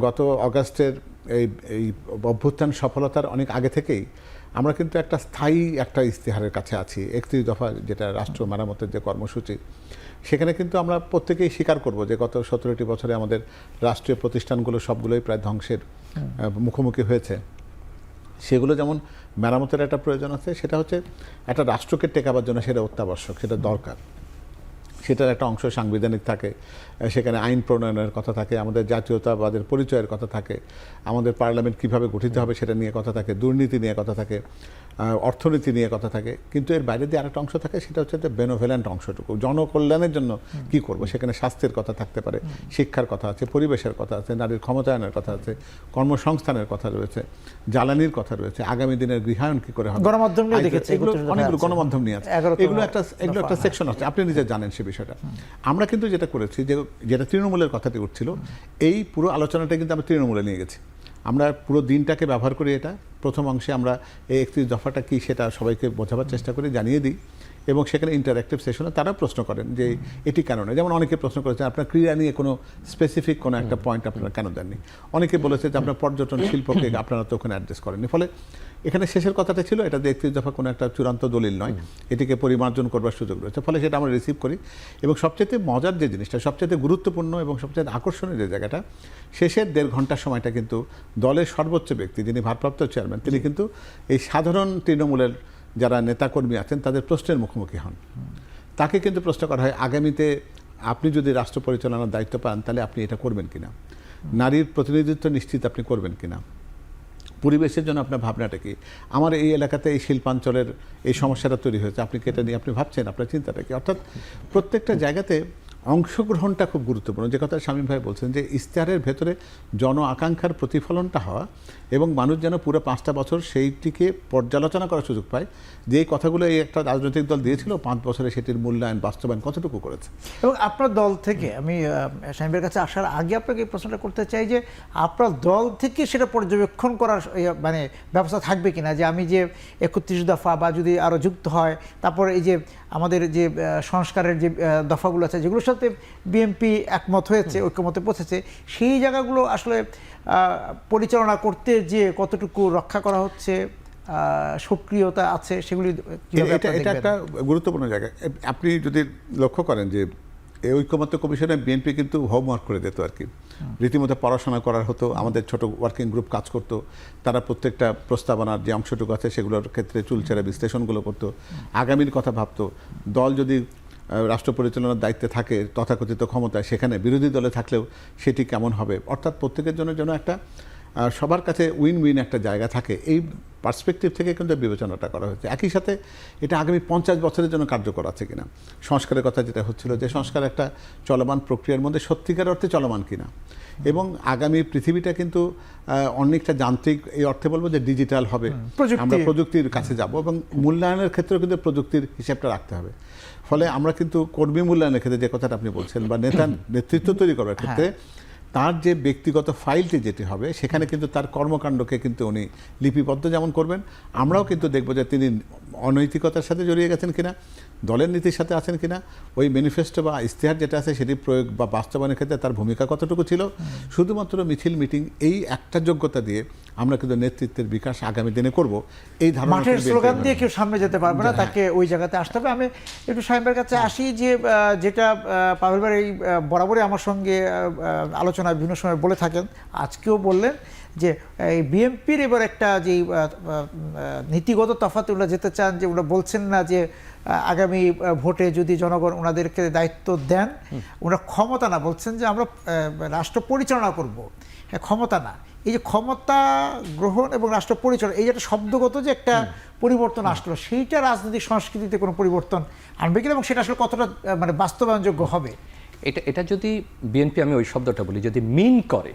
S2: গত অগাস্টের এই অভ্যুত্থান সফলতার অনেক আগে থেকেই আমরা কিন্তু একটা স্থায়ী একটা ইস্তেহারের কাছে আছি। 31 দফা যেটা রাষ্ট্র মেরামতের যে কর্মসূচি, সেখানে কিন্তু আমরা প্রত্যেকেই স্বীকার করব যে গত 17টি বছরে আমাদের রাষ্ট্রীয় প্রতিষ্ঠানগুলো সবগুলোই প্রায় ধ্বংসের মুখোমুখি হয়েছে। সেগুলো যেমন মেরামতের একটা প্রয়োজন আছে, সেটা হচ্ছে একটা রাষ্ট্রকে টেকাবার জন্য সেটা অত্যাবশ্যক, সেটা দরকার। সেটার একটা অংশ সাংবিধানিক থাকে, সেখানে আইন প্রণয়নের কথা থাকে, আমাদের জাতীয়তাবাদের পরিচয়ের কথা থাকে, আমাদের পার্লামেন্ট কিভাবে গঠিত হবে সেটা নিয়ে কথা থাকে, দুর্নীতি নিয়ে কথা থাকে, অর্থনীতি নিয়ে কথা থাকে। কিন্তু এর বাইরে দিয়ে আরেকটা অংশ থাকে, সেটা হচ্ছে যে বেনোভেলেন্ট অংশটুকু, জনকল্যাণের জন্য কি করব। সেখানে স্বাস্থ্যের কথা থাকতে পারে, শিক্ষার কথা আছে, পরিবেশের কথা আছে, নারীর ক্ষমতায়নের কথা আছে, কর্মসংস্থানের কথা রয়েছে, জ্বালানির কথা রয়েছে, আগামী দিনের গৃহায়ন কি করে হবে,
S1: গণমাধ্যম নিয়ে দেখেছি,
S2: এগুলো
S1: 31
S2: অনেকগুলো
S1: আছে।
S2: গণমাধ্যম নিয়ে আছে,
S1: 11তম
S2: এগুলো একটা সেকশন আছে, আপনি নিজে জানেন সে বিষয়টা। আমরা কিন্তু যেটা করেছি, যেটা তৃণমূলের কথাটি উঠছিল, এই পুরো আলোচনাটা কিন্তু আমরা তৃণমূলে নিয়ে গেছি। আমরা পুরো দিনটাকে ব্যবহার করি। এটা প্রথম অংশে আমরা এই 31 দফাটা কি সেটা সবাইকে বোঝাবার চেষ্টা করি, জানিয়ে দিই, এবং সেখানে ইন্টারঅ্যাক্টিভ সেশনে তারা প্রশ্ন করেন যে এটি কেন নয়। যেমন অনেকে প্রশ্ন করেছেন আপনার ক্রীড়া নিয়ে কোনো স্পেসিফিক কোনো একটা পয়েন্ট আপনারা কেন দেননি। অনেকে বলেছে যে আপনার পর্যটন শিল্পকে আপনারা তো ওখানে অ্যাড্রেস করেননি। ফলে এখানে শেষের কথাটা ছিল এটা যে 31 দফা কোনো একটা চূড়ান্ত দলিল নয়, এটিকে পরিমার্জন করবার সুযোগ রয়েছে। ফলে সেটা আমরা রিসিভ করি, এবং সবচেয়ে মজার যে জিনিসটা, সবচেয়ে গুরুত্বপূর্ণ এবং সবচেয়ে আকর্ষণীয় যে জায়গাটা, শেষের 1.5 ঘন্টার সময়টা কিন্তু দলের সর্বোচ্চ ব্যক্তি যিনি ভারপ্রাপ্ত চেয়ারম্যান, তিনি কিন্তু এই সাধারণ তৃণমূলের যারা নেতাকর্মী আছেন তাদের প্রশ্নের মুখোমুখি হন। তাকে কিন্তু প্রশ্ন করা হয়, আগামীতে আপনি যদি রাষ্ট্র পরিচালনার দায়িত্ব পান তাহলে আপনি এটা করবেন কিনা, নারীর প্রতিনিধিত্ব নিশ্চিত আপনি করবেন কিনা, পরিবেশের জন্য আপনার ভাবনাটা কি, আমার এই এলাকাতে এই শিল্পাঞ্চলের এই সমস্যাটা তৈরি হয়েছে, আপনি কি এটা নিয়ে আপনি ভাবছেন, আপনার চিন্তাটা কি। অর্থাৎ প্রত্যেকটা জায়গাতে অংশগ্রহণটা খুব গুরুত্বপূর্ণ। যে কথা শামীম ভাই বলছেন যে ইশতেহারের ভেতরে জন আকাঙ্ক্ষার প্রতিফলনটা হওয়া, এবং মানুষ যেন পুরো 5টা বছর সেইটিকে পর্যালোচনা করার সুযোগ পায় যে এই কথাগুলো এই একটা রাজনৈতিক দল দিয়েছিল, 5 বছরে সেটির মূল্যায়ন বাস্তবায়ন কতটুকু করেছে।
S1: এবং আপনার দল থেকে আমি শামীমের কাছে আসার আগে আপনাকে এই প্রশ্নটা করতে চাই যে আপনার দল থেকে সেটা পর্যবেক্ষণ করার মানে ব্যবস্থা থাকবে কিনা, যে আমি যে 31 দফা বা যদি আরও যুক্ত হয়, তারপর এই যে আমাদের যে সংস্কারের যে দফাগুলো আছে যেগুলোর সাথে বিএনপি একমত হয়েছে, ঐক্যমতে পৌঁছেছে, সেই জায়গাগুলো আসলে পরিচালনা করতে যে কতটুকু রক্ষা করা হচ্ছে, সক্রিয়তা আছে, সেগুলি কিভাবে
S2: এটা
S1: আপনারা
S2: একটা
S1: দেখবেন?
S2: গুরুত্বপূর্ণ জায়গা। আপনি যদি লক্ষ্য করেন যে এই ঐক্যমত্য কমিশনে বিএনপি কিন্তু হোমওয়ার্ক করে দিত আর কি, রীতিমতো পড়াশোনা করার হতো, আমাদের ছোট ওয়ার্কিং গ্রুপ কাজ করতো, তারা প্রত্যেকটা প্রস্তাবনার যে অংশটুকু আছে সেগুলোর ক্ষেত্রে চুলচেরা বিশ্লেষণগুলো করতো, আগামীর কথা ভাবতো। দল যদি রাষ্ট্র পরিচালনার দায়িত্বে থাকে, তথাকথিত ক্ষমতায়, সেখানে বিরোধী দলে থাকলেও সেটি কেমন হবে, অর্থাৎ প্রত্যেকের জন্য যেন একটা সবার কাছে উইন উইন একটা জায়গা থাকে, এই পার্সপেক্টিভ থেকে কিন্তু বিবেচনাটা করা হয়েছে। একই সাথে এটা আগামী 50 বছরের জন্য কার্যকর আছে কিনা, সংস্কারের কথা যেটা হচ্ছিল, যে সংস্কার একটা চলমান প্রক্রিয়ার মধ্যে সত্যিকার অর্থে চলমান কিনা, এবং আগামী পৃথিবীটা কিন্তু অনেকটা যান্ত্রিক, এই অর্থে বলবো যে ডিজিটাল হবে, আমরা প্রযুক্তির কাছে যাব, এবং মূল্যায়নের ক্ষেত্রেও কিন্তু প্রযুক্তির হিসাবটা রাখতে হবে। ফলে আমরা কিন্তু কর্মী মূল্যায়নের ক্ষেত্রে যে কথাটা আপনি বলছেন, বা নেতৃত্ব তৈরি করার ক্ষেত্রে তার যে ব্যক্তিগত ফাইলটি যেটি হবে, সেখানে কিন্তু তার কর্মকাণ্ডকে কিন্তু উনি লিপিবদ্ধ যেমন করবেন, আমরাও কিন্তু দেখব যে তিনি অনৈতিকতার সাথে জড়িয়ে গেছেন কিনা, দলের নীতির সাথে আছেন কিনা, ওই ম্যানিফেস্টো বা ইশতেহার যেটা আছে সেটি প্রয়োগ বা বাস্তবায়নের ক্ষেত্রে তার ভূমিকা কতটুকু ছিল। শুধুমাত্র মিছিল মিটিং এই একটা যোগ্যতা দিয়ে আমরা কিন্তু নেতৃত্বের বিকাশ আগামী দিনে করব, এই ধারণা।
S1: মাঠের স্লোগান দিয়ে কেউ সামনে যেতে পারবে না, তাকে ওই জায়গাতে আসতে হবে। আমি একটু শামীমের কাছে আসি, যে যেটা পাভেল ভাই এই বরাবরই আমার সঙ্গে আলোচনায় বিভিন্ন সময় বলে থাকেন, আজকেও বললেন যে এই বিএনপির এবার একটা যে নীতিগত তফাতে ওরা যেতে চান, যে ওরা বলছেন না যে আগামী ভোটে যদি জনগণ ওনাদেরকে দায়িত্ব দেন, ওরা ক্ষমতা না, বলছেন যে আমরা রাষ্ট্র পরিচালনা করব, হ্যাঁ ক্ষমতা না। এই যে ক্ষমতা গ্রহণ এবং রাষ্ট্র পরিচালনা, এই যে একটা শব্দগত যে একটা পরিবর্তন আসলো, সেইটা রাজনৈতিক সংস্কৃতিতে কোনো পরিবর্তন আনবে কিনা, এবং সেটা আসলে কতটা মানে বাস্তবায়নযোগ্য হবে?
S3: এটা যদি বিএনপি, আমি ওই শব্দটা বলি, যদি মিন করে,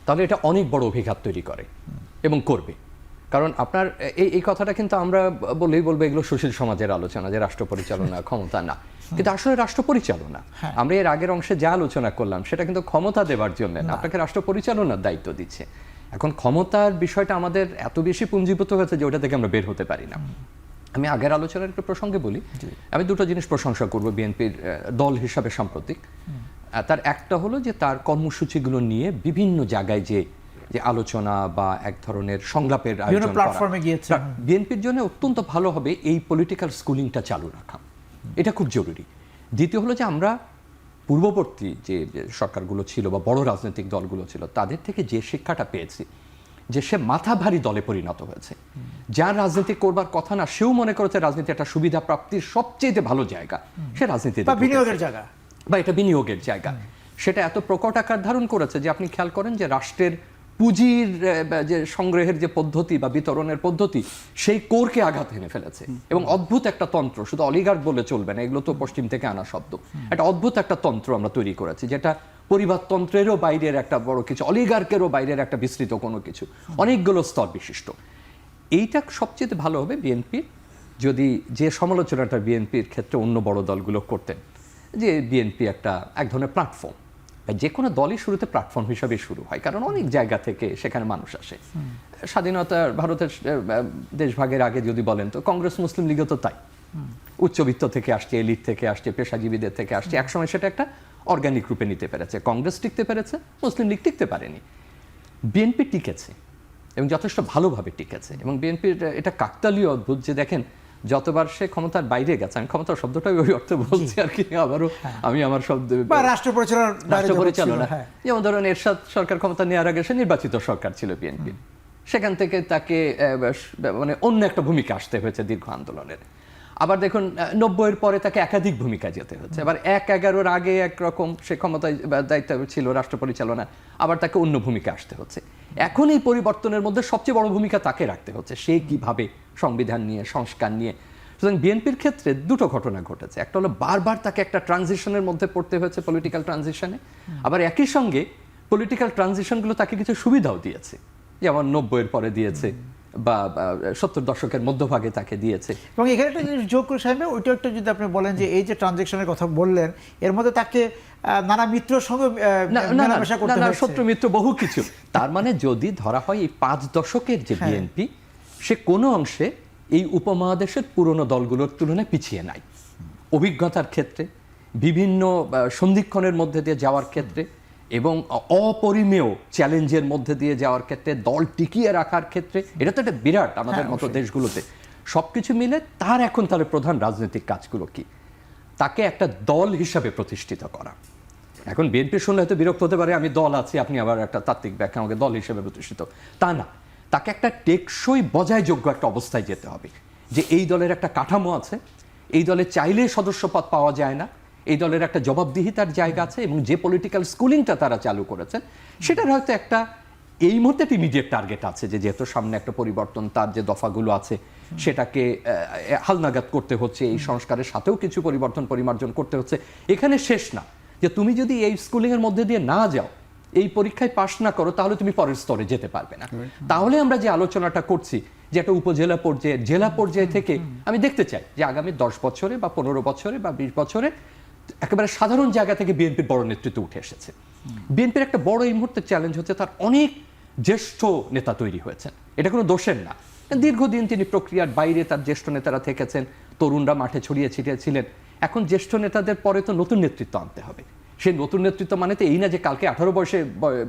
S3: তাহলে এটা অনেক বড় অভিঘাত তৈরি করে এবং করবে। কারণ আপনার এই কথাটা কিন্তু আমরা বললেই বলবো এগুলো সুশীল সমাজের আলোচনা, যে রাষ্ট্র পরিচালনা ক্ষমতা না, কিন্তু আসলে রাষ্ট্র পরিচালনা। আমরা এর আগের অংশে যা আলোচনা করলাম সেটা কিন্তু ক্ষমতা দেওয়ার জন্য না, আপনাকে রাষ্ট্র পরিচালনার দায়িত্ব দিচ্ছে। এখন ক্ষমতার বিষয়টা আমাদের এত বেশি পুঞ্জীভূত হয়েছে যে ওটা থেকে আমরা বের হতে পারি না। আমি আগের আলোচনার একটু প্রসঙ্গে বলি, আমি দুটো জিনিস প্রশংসা করব বিএনপির দল হিসাবে সাম্প্রতিক। তার একটা হলো যে তার কর্মসূচিগুলো নিয়ে বিভিন্ন জায়গায় যে আলোচনা বা এক ধরনের সংলাপের আয়োজন করা, বিএনপির জন্য অত্যন্ত ভালো হবে এই পলিটিক্যাল স্কুলিংটা চালু রাখা, এটা খুব জরুরি। দ্বিতীয় হলো যে আমরা পূর্ববর্তী যে সরকারগুলো ছিল বা বড় রাজনৈতিক দলগুলো ছিল, তাদের থেকে যে শিক্ষাটা পেয়েছি, যে সে মাথা ভারী দলে পরিণত হয়েছে। যার রাজনীতি করবার কথা না, সেও মনে করেছে রাজনীতি একটা সুবিধা প্রাপ্তির সবচেয়ে ভালো জায়গা, সে রাজনীতি
S1: বা বিনিয়োগের জায়গা,
S3: বা এটা বিনিয়োগের জায়গা। সেটা এত প্রকট আকার ধারণ করেছে যে আপনি খেয়াল করেন যে রাষ্ট্রের পুঁজির যে সংগ্রহের যে পদ্ধতি বা বিতরণের পদ্ধতি, সেই কোরকে আঘাত এনে ফেলেছে। এবং অদ্ভুত একটা তন্ত্র, শুধু অলিগার্ক বলে চলবে না, এগুলো তো পশ্চিম থেকে আনা শব্দ। একটা অদ্ভুত একটা তন্ত্র আমরা তৈরি করেছি, যেটা পরিবারতন্ত্রেরও বাইরের একটা বড় কিছু, অলিগার্কেরও বাইরের একটা বিস্তৃত কোনো কিছু, অনেকগুলো স্তর বিশিষ্ট। এইটা সবচেয়ে ভালো হবে বিএনপির যদি যে সমালোচনাটা বিএনপির ক্ষেত্রে অন্য বড় দলগুলো করতেন, যে বিএনপি এক ধরনের প্ল্যাটফর্ম, যে কোনো দলই শুরুতে প্ল্যাটফর্ম হিসাবে শুরু হয়, কারণ অনেক জায়গা থেকে সেখানে মানুষ আসে। স্বাধীনতার ভারতের দেশভাগের আগে যদি বলেন তো কংগ্রেস মুসলিম লীগও তো তাই, উচ্চবিত্ত থেকে আসছে, এলিট থেকে আসছে, পেশাজীবীদের থেকে আসছে। একসময় সেটা একটা অর্গানিক রূপে নিতে পেরেছে। কংগ্রেস টিকতে পেরেছে, মুসলিম লীগ টিকতে পারেনি। বিএনপি টিকেছে এবং যথেষ্ট ভালোভাবে টিকেছে। এবং বিএনপির এটা কাকতালীয় অদ্ভুত যে দেখেন যতবার সে ক্ষমতার বাইরে গেছে, আমি ক্ষমতার শব্দটাই ওই অর্থে বলছি আর কি, আবারও আমি আমার শব্দ রাষ্ট্র পরিচালনা, যেমন ধরেন এরশাদ সরকার ক্ষমতা নেওয়ার আগে সে নির্বাচিত সরকার ছিল বিএনপির, সেখান থেকে তাকে মানে অন্য একটা ভূমিকা আসতে হয়েছে দীর্ঘ আন্দোলনের। আবার দেখুন 90-এর পরে তাকে একাধিক ভূমিকা যেতে হচ্ছে। আবার 1/11-র আগে একরকম সে ক্ষমতায় দায়িত্ব ছিল রাষ্ট্র পরিচালনা, আবার তাকে অন্য ভূমিকা আসতে হচ্ছে। এখন এই পরিবর্তনের মধ্যে সবচেয়ে বড় ভূমিকা তাকে রাখতে হচ্ছে, সে কিভাবে সংবিধান নিয়ে, সংস্কার নিয়ে। সুতরাং বিএনপির ক্ষেত্রে দুটো ঘটনা ঘটেছে। একটা হলো বারবার তাকে একটা ট্রানজিশনের মধ্যে পড়তে হয়েছে, পলিটিক্যাল ট্রানজিশনে। আবার একই সঙ্গে পলিটিক্যাল ট্রানজিশনগুলো তাকে কিছু সুবিধাও দিয়েছে, যেমন 90-এর পরে দিয়েছে বা 70 দশকের মধ্যভাগে তাকে দিয়েছে।
S1: এবং এখানে একটা জিনিস যোগ করে সাহেব, ওইটা একটা যদি আপনি বলেন যে এই যে ট্রানজেকশনের কথা বললেন, এর মধ্যে তাকে নানা মিত্রর সঙ্গে মেলামেশা করতে হয়েছে,
S3: শত্রু মিত্র বহু কিছু। তার মানে যদি ধরা হয় এই 5 দশকের যে বিএনপি, সে কোনো অংশে এই উপমহাদেশের পুরনো দলগুলোর তুলনায় পিছিয়ে নাই, অভিজ্ঞতার ক্ষেত্রে, বিভিন্ন সন্ধিক্ষণের মধ্যে দিয়ে যাওয়ার ক্ষেত্রে এবং অপরিমেয় চ্যালেঞ্জের মধ্যে দিয়ে যাওয়ার ক্ষেত্রে, দল টিকিয়ে রাখার ক্ষেত্রে। এটা তো একটা বিরাট আমাদের মতো দেশগুলোতে সবকিছু মিলে তার এখন তার প্রধান রাজনৈতিক কাজগুলো কি, তাকে একটা দল হিসাবে প্রতিষ্ঠিত করা। এখন বিএনপি শুনলে হয়তো বিরক্ত হতে পারে, আমি দল আছি, আপনি আবার একটা তাত্ত্বিক ব্যাখ্যা, আমাকে দল হিসেবে প্রতিষ্ঠিত, তা না। তাকে একটা টেকসই বজায়যোগ্য একটা অবস্থায় যেতে হবে, যে এই দলের একটা কাঠামো আছে, এই দলে চাইলে সদস্যপদ পাওয়া যায় না, এই দলের একটা জবাবদিহিতার জায়গা আছে, এবং যে পলিটিক্যাল স্কুলিংটা তারা চালু করেছেন সেটার হয়তো একটা এই মুহূর্তে ইমিডিয়েট টার্গেট আছে, যে যেহেতু সামনে একটা পরিবর্তন, তার যে দফাগুলো আছে সেটাকে হালনাগাদ করতে হচ্ছে, এই সংস্কারের সাথেও কিছু পরিবর্তন পরিমার্জন করতে হচ্ছে। এখানে শেষ না, যে তুমি যদি এই স্কুলিংয়ের মধ্যে দিয়ে না যাও, এই পরীক্ষায় পাশ না করো, তাহলে তুমি পরের স্তরে যেতে পারবে না। তাহলে আমরা যে আলোচনাটা করছি, যে একটা উপজেলা পর্যায়ে, জেলা পর্যায়ে থেকে আমি দেখতে চাই যে আগামী 10 বছরে বা 15 বছরে বা 20 বছরে একেবারে সাধারণ জায়গা থেকে বিএনপির বড় নেতৃত্ব উঠে এসেছে। বিএনপির একটা বড় এই মুহূর্তে চ্যালেঞ্জ হচ্ছে তার অনেক জ্যেষ্ঠ নেতা তৈরি হয়েছেন, এটা কোনো দোষের না। দীর্ঘদিন তিনি প্রক্রিয়ার বাইরে তার জ্যেষ্ঠ নেতারা থেকেছেন, তরুণরা মাঠে ছড়িয়ে ছিটিয়ে ছিলেন। এখন জ্যেষ্ঠ নেতাদের পরে তো নতুন নেতৃত্ব আনতে হবে। সেই নতুন নেতৃত্ব মানে তো এই না যে কালকে 18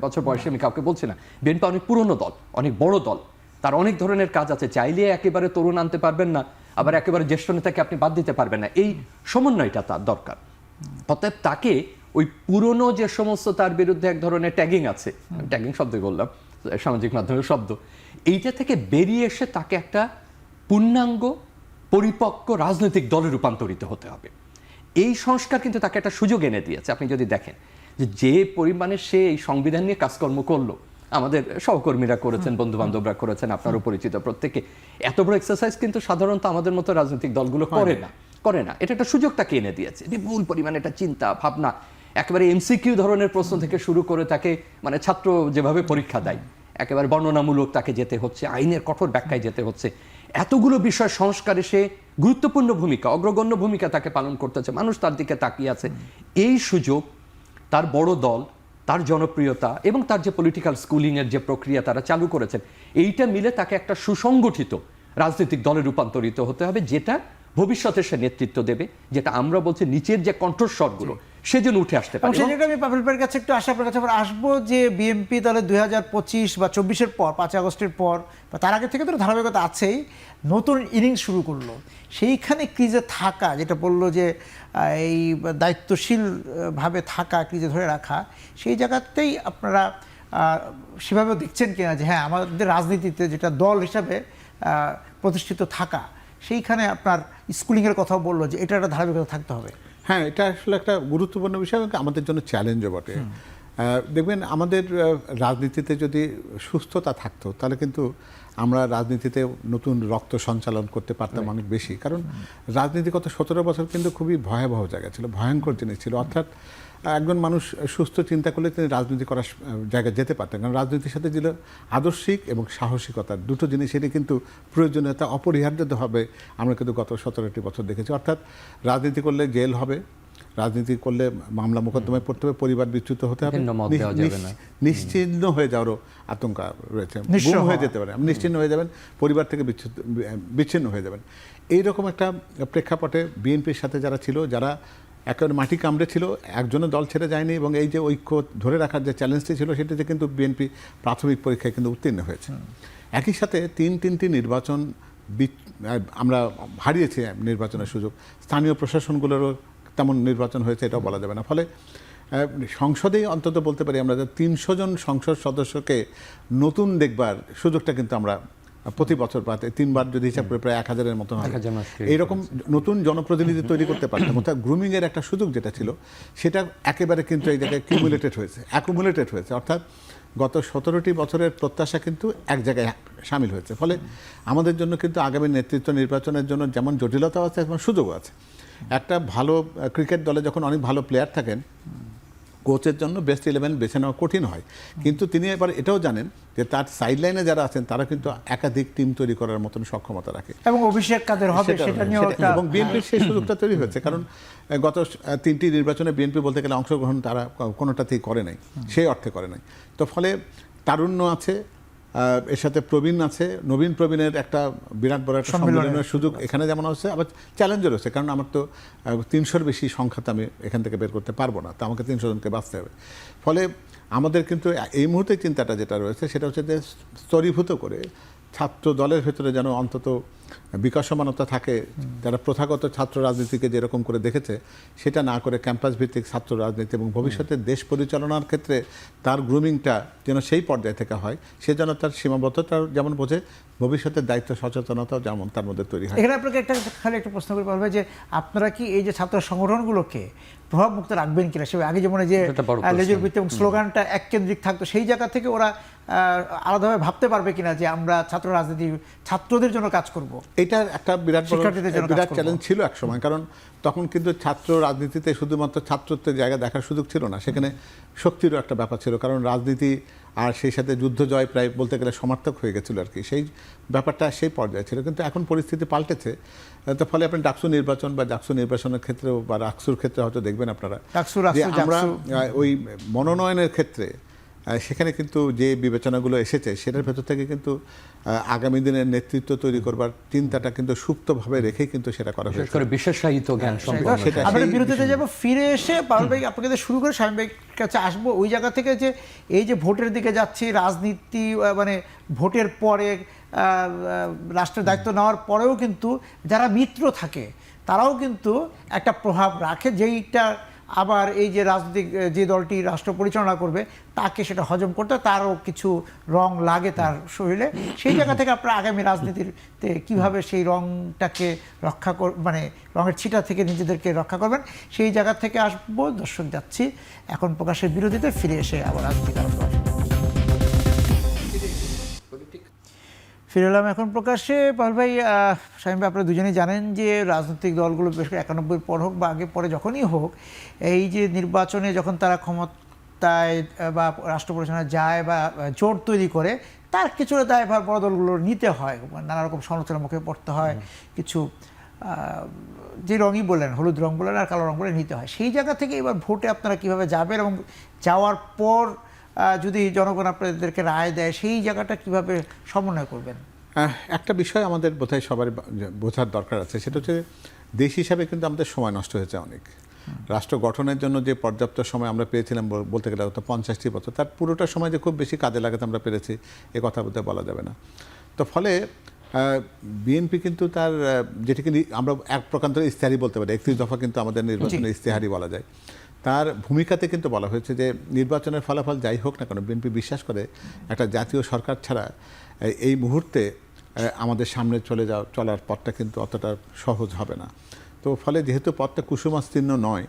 S3: বছর বয়সে, আমি কাউকে বলছি না। বিএনপি অনেক পুরনো দল, অনেক বড় দল, তার অনেক ধরনের কাজ আছে। চাইলে একেবারে তরুণ আনতে পারবেন না, আবার একেবারে জ্যেষ্ঠ নেতাকে আপনি বাদ দিতে পারবেন না। এই সমন্বয়টা তার দরকার। অতএব তাকে ওই পুরনো যে সমস্ত তার বিরুদ্ধে এক ধরনের ট্যাগিং আছে, ট্যাগিং শব্দই বললাম, সামাজিক মাধ্যমের শব্দ, এইটা থেকে বেরিয়ে এসে তাকে একটা পূর্ণাঙ্গ পরিপক্ক রাজনৈতিক দলে রূপান্তরিত হতে হবে। এই সংস্কার কিন্তু তাকে একটা সুযোগ এনে দিয়েছে। আপনি যদি দেখেন যে পরিমাণে সে এই সংবিধান নিয়ে কাজকর্ম করলো, আমাদের সহকর্মীরা করেছেন, বন্ধু বান্ধবরা করেছেন, আপনারও পরিচিত প্রত্যেকে, এত বড় এক্সারসাইজ কিন্তু সাধারণত আমাদের মতো রাজনৈতিক দলগুলো করে না। এটা একটা সুযোগ তাকে এনে দিয়েছে, বিপুল পরিমাণে একটা চিন্তা ভাবনা, একেবারে এমসিকিউ ধরনের প্রশ্ন থেকে শুরু করে তাকে মানে ছাত্র যেভাবে পরীক্ষা দেয়, একেবারে বর্ণনামূলক তাকে যেতে হচ্ছে, আইনের কঠোর ব্যাখ্যায় যেতে হচ্ছে। এতগুলো বিষয় সংস্কারে সে গুরুত্বপূর্ণ ভূমিকা, অগ্রগণ্য ভূমিকা তাকে পালন করতে হচ্ছে। মানুষ তার দিকে তাকিয়ে আছে। এই সুযোগ, তার বড় দল, তার জনপ্রিয়তা এবং তার যে পলিটিক্যাল স্কুলিংয়ের যে প্রক্রিয়া তারা চালু করেছেন, এইটা মিলে তাকে একটা সুসংগঠিত রাজনৈতিক দলে রূপান্তরিত হতে হবে, যেটা ভবিষ্যতে সে নেতৃত্ব দেবে, যেটা আমরা বলছি নিচের যে কণ্ঠস্বরগুলো সেজন্য উঠে আসতে পারে।
S1: সেজন্য আমি পাভেল ভাইয়ের কাছে একটু আসা, আপনার কাছে আসবো যে বিএনপি দলে 2025 বা 24-এর পর, 5 আগস্টের পর বা তার আগে থেকে তো ধারাবাহিকতা আছেই, নতুন ইনিংস শুরু করলো। সেইখানে ক্রিজে থাকা, যেটা বললো যে এই দায়িত্বশীলভাবে থাকা, ক্রিজে ধরে রাখা, সেই জায়গাতেই আপনারা সেভাবে দেখছেন কিনা যে হ্যাঁ আমাদের রাজনীতিতে যেটা দল হিসাবে প্রতিষ্ঠিত থাকা, সেইখানে আপনার স্কুলিংয়ের কথাও বললো যে এটা একটা ধারাবাহিকতা থাকতে হবে।
S2: হ্যাঁ, এটা আসলে একটা গুরুত্বপূর্ণ বিষয় এবং আমাদের জন্য চ্যালেঞ্জও বটে। দেখবেন আমাদের রাজনীতিতে যদি সুস্থতা থাকতো তাহলে কিন্তু আমরা রাজনীতিতে নতুন রক্ত সঞ্চালন করতে পারতাম অনেক বেশি। কারণ রাজনীতিগত 17 বছর কিন্তু খুবই ভয়াবহ জায়গা ছিল, ভয়ঙ্কর জিনিস ছিল। অর্থাৎ একজন মানুষ সুস্থ চিন্তা করলে তিনি রাজনীতি করার জায়গায় যেতে পারতেন, কারণ রাজনীতির সাথে ছিল আদর্শিক এবং সাহসিকতার দুটো জিনিসেরই কিন্তু প্রয়োজনীয়তা অপরিহার্যভাবে আমরা কিন্তু গত 17টি বছর দেখেছি। অর্থাৎ রাজনীতি করলে জেল হবে, রাজনীতি করলে মামলা মোকদ্দমায় পড়তে হবে, পরিবার বিচ্যুত হতে হবে, নিশ্চিহ্ন হয়ে যাওয়ারও আতঙ্ক রয়েছে, গুম হয়ে যেতে পারে, নিশ্চিহ্ন হয়ে যাবেন, পরিবার থেকে বিচ্ছিন্ন হয়ে যাবেন। এইরকম একটা প্রেক্ষাপটে বিএনপির সাথে যারা ছিল, যারা একেবারে মাটি কামড়ে ছিল, একজনের দল ছেড়ে যায়নি এবং এই যে ঐক্য ধরে রাখার যে চ্যালেঞ্জটি ছিল সেটাতে কিন্তু বিএনপি প্রাথমিক পরীক্ষায় কিন্তু উত্তীর্ণ হয়েছে। একই সাথে তিনটি নির্বাচন আমরা হারিয়েছি, নির্বাচনের সুযোগ। স্থানীয় প্রশাসনগুলোরও তেমন নির্বাচন হয়েছে এটাও বলা যাবে না। ফলে সংসদেই অন্তত বলতে পারি আমরা যে 300 জন সংসদ সদস্যকে নতুন দেখবার সুযোগটা কিন্তু আমরা প্রতি বছর পাতে 3বার যদি হিসাব করে প্রায় 1000-এর মতো হয়। এইরকম নতুন জনপ্রতিনিধি তৈরি করতে পারতাম। অর্থাৎ গ্রুমিংয়ের একটা সুযোগ যেটা ছিল সেটা একেবারে কিন্তু এই জায়গায় অ্যাকুমুলেটেড হয়েছে। অর্থাৎ গত 17টি বছরের প্রত্যাশা কিন্তু এক জায়গায় সামিল হয়েছে। ফলে আমাদের জন্য কিন্তু আগামী নেতৃত্ব নির্বাচনের জন্য যেমন জটিলতাও আছে তেমন সুযোগও আছে। একটা ভালো ক্রিকেট দলে যখন অনেক ভালো প্লেয়ার থাকেন, কোচের জন্য বেস্ট 11 বেছে নেওয়া কঠিন হয়, কিন্তু তিনি এবার এটাও জানেন যে তার সাইডলাইনে যারা আছেন তারা কিন্তু একাধিক টিম তৈরি করার মতন সক্ষমতা রাখে
S1: এবং অভিষেক কাদের হবে সেটা নিয়ে
S2: এবং বিএনপির সেই সুযোগটা তৈরি হয়েছে। কারণ গত 3টি নির্বাচনে বিএনপি বলতে গেলে অংশগ্রহণ তারা কোনোটাতেই করে নাই, সেই অর্থে করে নাই। তো ফলে তারুণ্য আছে, এর সাথে প্রবীণ আছে, নবীন প্রবীণের একটা বিরাট বড় একটা সম্মেলনের সুযোগ এখানে যেমন হচ্ছে, আবার চ্যালেঞ্জও রয়েছে। কারণ আমার তো 300-র বেশি সংখ্যা তো আমি এখান থেকে বের করতে পারবো না, তো আমাকে 300 জনকে বাঁচতে হবে। ফলে আমাদের কিন্তু এই মুহূর্তে চিন্তাটা যেটা রয়েছে সেটা হচ্ছে যে স্তরীভূত করে ছাত্র দলের ভেতরে যেন অন্তত বিকাশমানতা থাকে, যারা প্রথাগত ছাত্র রাজনীতিকে যেরকম করে দেখেছে সেটা না করে ক্যাম্পাস ভিত্তিক ছাত্র রাজনীতি এবং ভবিষ্যতে দেশ পরিচালনার ক্ষেত্রে তার গ্রুমিংটা যেন সেই পর্যায়ে থেকে হয়, সে যেন তার সীমাবদ্ধতা যেমন বোঝে, ভবিষ্যতের দায়িত্ব সচেতনতাও যেমন তার মধ্যে তৈরি হয়।
S1: এখানে আপনাকে খালি একটা প্রশ্ন করে বলবে যে আপনারা কি এই যে ছাত্র সংগঠনগুলোকে প্রভাবমুক্ত রাখবেন কিনা? সে আগে যেমন যে লেজুর ভিত্তি এবং স্লোগানটা এককেন্দ্রিক থাকতো, সেই জায়গা থেকে ওরা আলাদাভাবে ভাবতে পারবে কিনা যে আমরা ছাত্র রাজনীতি ছাত্রদের জন্য কাজ করব?
S2: এটা একটা বিরাট চ্যালেঞ্জ ছিল এক সময়। কারণ তখন কিন্তু ছাত্র রাজনীতিতে শুধুমাত্র ছাত্রত্বের জায়গা দেখার সুযোগ ছিল না, সেখানে শক্তিরও একটা ব্যাপার ছিল। কারণ রাজনীতি আর সেই সাথে যুদ্ধ জয় প্রায় বলতে গেলে সমার্থক হয়ে গেছিল আর কি, সেই ব্যাপারটা সেই পর্যায়ে ছিল। কিন্তু এখন পরিস্থিতি পাল্টেছে। তো ফলে আপনি ডাকসু নির্বাচন বা ডাকসু নির্বাচনের ক্ষেত্রেও বা রাকসুর ক্ষেত্রে হয়তো দেখবেন আপনারা যে আমরা ওই মনোনয়নের ক্ষেত্রে সেখানে কিন্তু যে বিবেচনাগুলো এসেছে সেটার ভেতর থেকে কিন্তু আগামী দিনের নেতৃত্ব তৈরি করবার চিন্তাটা কিন্তু সুপ্তভাবে রেখেই কিন্তু সেটা করা হয়েছে।
S3: বিশেষায়িত জ্ঞান সম্পন্ন।
S1: আমরা বিরতিতে যাব, ফিরে এসে পারুল ভাই আপনাকে শুরু করে শামীম ভাইয়ের কাছে আসবো ওই জায়গা থেকে যে এই যে ভোটের দিকে যাচ্ছি, রাজনীতি মানে ভোটের পরে রাষ্ট্রের দায়িত্ব নেওয়ার পরেও কিন্তু যারা মিত্র থাকে তারাও কিন্তু একটা প্রভাব রাখে, যেইটা আবার এই যে রাজনৈতিক যে দলটি রাষ্ট্র পরিচালনা করবে তাকে সেটা হজম করতে তারও কিছু রং লাগে তার শরীরে। সেই জায়গা থেকে আপনারা আগামী রাজনীতিতে কিভাবে সেই রংটাকে রক্ষা মানে রঙের ছিটা থেকে নিজেদেরকে রক্ষা করবেন, সেই জায়গা থেকে আসবো। দর্শক যাচ্ছি এখন প্রকাশের বিরতিতে, ফিরে এসে আবার রাজনীতি আলোচনা। ফিরে এলাম এখন প্রকাশে। পাল ভাই, শামীম ভাই, আপনারা দুজনেই জানেন যে রাজনৈতিক দলগুলো বিশেষ করে 91 পর হোক বা আগে পরে যখনই হোক, এই যে নির্বাচনে যখন তারা ক্ষমতায় বা রাষ্ট্র পরিচালনায় যায় বা জোট তৈরি করে, তার কিছুটা দায়ভার বড় দলগুলোর নিতে হয়, নানা রকম সমালোচনার মুখে পড়তে হয়, কিছু যে রঙই বললেন, হলুদ রং বললেন আর কালো রং বলে নিতে হয়। সেই জায়গা থেকে এবার ভোটে আপনারা কীভাবে যাবেন এবং যাওয়ার পর যদি জনগণ আপনাদেরকে রায় দেয় সেই জায়গাটা কিভাবে সমন্বয় করবেন?
S2: একটা বিষয় আমাদের বোধহয় সবার বোঝার দরকার আছে, সেটা হচ্ছে দেশ হিসাবে কিন্তু আমাদের সময় নষ্ট হয়েছে অনেক। রাষ্ট্র গঠনের জন্য যে পর্যাপ্ত সময় আমরা পেয়েছিলাম বলতে গেলে হয়তো 50টি বছর, তার পুরোটা সময় যে খুব বেশি কাজে লাগাতে আমরা পেরেছি এ কথা বলতে বলা যাবে না। তো ফলে বিএনপি কিন্তু তার যেটিকে আমরা এক প্রকার ইস্তেহারি বলতে পারি, 31 দফা কিন্তু আমাদের নির্বাচনের ইস্তেহারি বলা যায়। তার ভূমিকাতে কিন্তু বলা হয়েছে যে নির্বাচনের ফলাফল যাই হোক না কেন বিএনপি বিশ্বাস করে একটা জাতীয় সরকার ছাড়া এই মুহূর্তে আমাদের সামনে চলার পথটা কিন্তু অতটা সহজ হবে না। তো ফলে যেহেতু পথটা কুসুমাস্তীর্ণ নয়,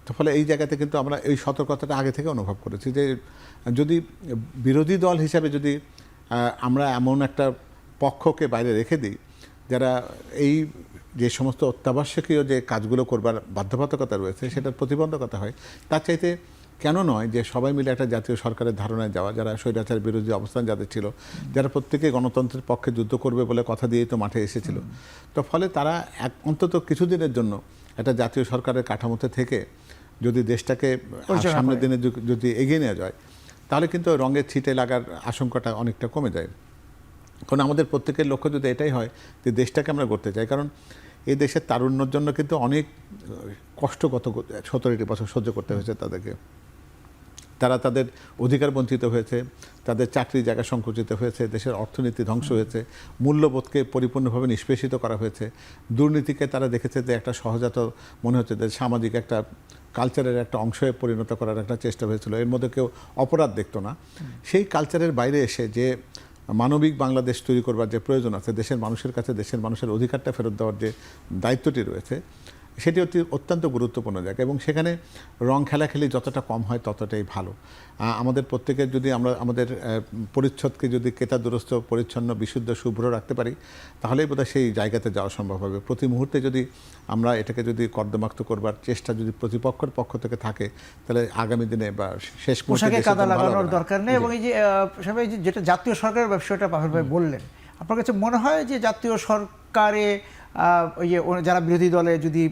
S2: তো ফলে এই জায়গাতে কিন্তু আমরা এই সতর্কতাটা আগে থেকে অনুভব করেছি যে যদি বিরোধী দল হিসাবে যদি আমরা এমন একটা পক্ষকে বাইরে রেখে দিই যারা এই যে সমস্ত অত্যাবশ্যকীয় যে কাজগুলো করবার বাধ্যবাধকতা রয়েছে সেটার প্রতিবন্ধকতা হয়, তার চাইতে কেন নয় যে সবাই মিলে একটা জাতীয় সরকারের ধারণায় যাওয়া, যারা স্বৈরাচার বিরোধী অবস্থান যাদের ছিল, যারা প্রত্যেকে গণতন্ত্রের পক্ষে যুদ্ধ করবে বলে কথা দিয়েই তো মাঠে এসেছিল। তো ফলে তারা অন্তত কিছুদিনের জন্য একটা জাতীয় সরকারের কাঠামোতে থেকে যদি দেশটাকে সামনের দিনে যদি এগিয়ে নেওয়া যায়, তাহলে কিন্তু রঙের ছিটে লাগার আশঙ্কাটা অনেকটা কমে যায়। কারণ আমাদের প্রত্যেকের লক্ষ্য যদি এটাই হয় যে দেশটাকে আমরা গড়তে চাই, কারণ এই দেশের তারুণ্যর জন্য কিন্তু অনেক কষ্টগত 17টি বছর সহ্য করতে হয়েছে তাদেরকে। তারা তাদের অধিকার বঞ্চিত হয়েছে, তাদের চাকরির জায়গা সংকুচিত হয়েছে, দেশের অর্থনীতি ধ্বংস হয়েছে, মূল্যবোধকে পরিপূর্ণভাবে নিষ্পেষিত করা হয়েছে, দুর্নীতিকে তারা দেখেছে যে একটা সহজাত মনে হচ্ছে যে সামাজিক একটা কালচারের একটা অংশে পরিণত করার একটা চেষ্টা হয়েছিল, এর মধ্যে কেউ অপরাধ দেখতো না। সেই কালচারের বাইরে এসে যে মানবিক বাংলাদেশ তৈরি করবার যে প্রয়োজন আছে, দেশের মানুষের কাছে দেশের মানুষের অধিকারটা ফেরত দেওয়ার যে দায়িত্বটি রয়েছে, সেটি অত্যন্ত গুরুত্বপূর্ণ জায়গা এবং সেখানে রং খেলাখেলি যতটা কম হয় ততটাই ভালো। আমাদের প্রত্যেকের যদি আমরা আমাদের পরিচ্ছদকে যদি কেতাদুরস্ত পরিচ্ছন্ন বিশুদ্ধ শুভ্র রাখতে পারি, তাহলেই বোধহয় সেই জায়গাতে যাওয়া সম্ভব হবে। প্রতি মুহূর্তে যদি আমরা এটাকে যদি কর্দমাক্ত করবার চেষ্টা যদি প্রতিপক্ষের পক্ষ থেকে থাকে, তাহলে আগামী দিনে বা শেষ
S1: পোশাকে কাদা লাগানোর দরকার নেই। এবং এই যে সবাই যেটা জাতীয় সরকারের ব্যবসাটা পাভেল ভাই বললেন, আপনার কাছে মনে হয় যে জাতীয় সরকারে ওই যে যারা বিরোধী দলে যদি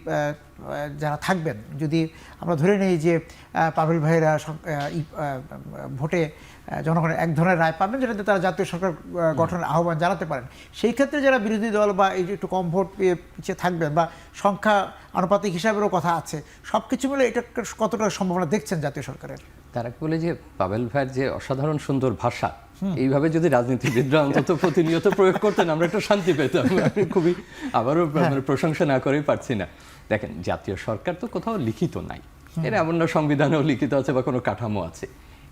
S1: যারা থাকবেন, যদি আমরা ধরে নিই যে পাভেল ভাইরা ভোটে জনগণের এক ধরনের রায় পাবেন যেটাতে তারা জাতীয় সরকার গঠনের আহ্বান জানাতে পারেন, সেই ক্ষেত্রে যারা বিরোধী দল বা এই যে একটু কম ভোট পেয়ে পিছিয়ে থাকবেন বা সংখ্যা আনুপাতিক হিসাবেরও কথা আছে, সব কিছু মিলে এটা কতটা সম্ভাবনা দেখছেন জাতীয় সরকারের?
S3: তারা বলে যে পাভেল ভাইয়ের যে অসাধারণ সুন্দর ভাষা, এইভাবে যদি রাজনীতিবিদরা অন্তত প্রতিনিয়ত প্রয়োগ করতেন আমরা একটু শান্তি পেতাম। আমি খুবই আবারও প্রশংসা না করেই পারছি না। দেখেন, জাতীয় সরকার তো কোথাও লিখিত নাই, এর এমন না সংবিধানেও লিখিত আছে বা কোনো কাঠামো আছে।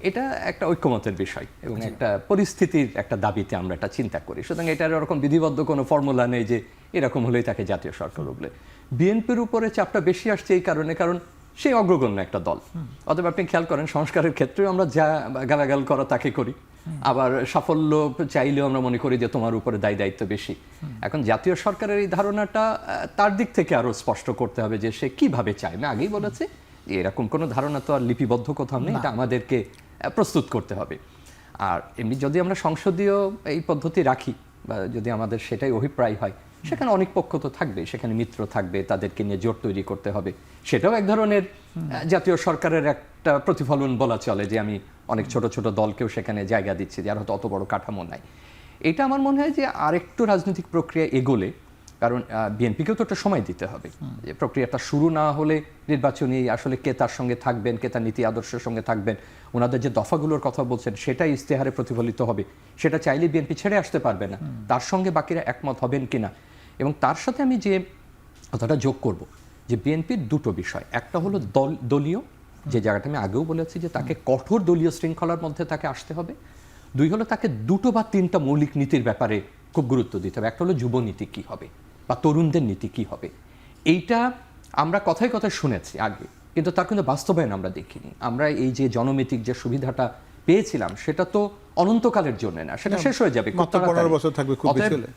S3: এটা একটা ঐক্যমতের বিষয় এবং একটা পরিস্থিতির একটা দাবিতে আমরা এটা চিন্তা করি। সুতরাং এটার এরকম বিধিবদ্ধ কোনো ফর্মুলা নেই যে এরকম হলেই তাকে জাতীয় সরকার বলে। বিএনপির উপরে চাপটা বেশি আসছে এই কারণে, কারণ সেই অগ্রগণ্য একটা দল। অতএব আপনি খেয়াল করেন সংস্কারের ক্ষেত্রেও আমরা যা গালাগাল করা তাকে করি, আবার সাফল্য চাইলেও আমরা মনে করি যে তোমার উপরে দায়িত্ব বেশি। এখন জাতীয় সরকারের এই ধারণাটা তার দিক থেকে আরো স্পষ্ট করতে হবে যে সে কিভাবে চায়। আমি আগেই বলেছি এরকম কোনো ধারণা তো আর লিপিবদ্ধ কোথাও নেই, এটা আমাদেরকে প্রস্তুত করতে হবে। আর এমনি যদি আমরা সংসদীয় এই পদ্ধতি রাখি বা যদি আমাদের সেটাই অভিপ্রায় হয়, সেখানে অনেক পক্ষ তো থাকবে, সেখানে মিত্র থাকবে, তাদেরকে নিয়ে জোট তৈরি করতে হবে। সেটাও এক ধরনের জাতীয় সরকারের একটা প্রতিফলন বলা চলে, যে আমি অনেক ছোট ছোট দলকেও সেখানে জায়গা দিচ্ছি যার হয়তো অত বড় কাঠামো নাই। এটা আমার মনে হয় যে আরেকটু রাজনৈতিক প্রক্রিয়া এগোলে, কারণ বিএনপিকেও তো একটা সময় দিতে হবে, যে প্রক্রিয়াটা শুরু না হলে নির্বাচনী আসলে কে তার সঙ্গে থাকবেন, কে তার নীতি আদর্শের সঙ্গে থাকবেন, ওনাদের যে দফাগুলোর কথা বলছেন সেটাই ইস্তেহারে প্রতিফলিত হবে। সেটা চাইলে বিএনপি ছেড়ে আসতে পারবে না, তার সঙ্গে বাকিরা একমত হবেন কিনা। এবং তার সাথে আমি যে কথাটা যোগ করব যে বিএনপির দুটো বিষয়, একটা হলো দলীয়, যে জায়গাটা আমি আগেও বলেছি যে তাকে কঠোর দলীয় শৃঙ্খলার মধ্যে তাকে আসতে হবে। দুই হলো তাকে দুটো বা তিনটা মৌলিক নীতির ব্যাপারে খুব গুরুত্ব দিতে হবে। একটা হলো যুবনীতি কি হবে বা তরুণদের নীতি কি হবে। এইটা আমরা কথায় কথায় শুনেছি আগে, কিন্তু তার কিন্তু বাস্তবায়ন আমরা দেখিনি। আমরা এই যে জনমিতিক যে সুবিধাটা পেয়েছিলাম সেটা তো অনন্তকালের জন্য না, সেটা শেষ হয়ে যাবে।
S2: 15 বছর থাকবে খুব বেশি হলে।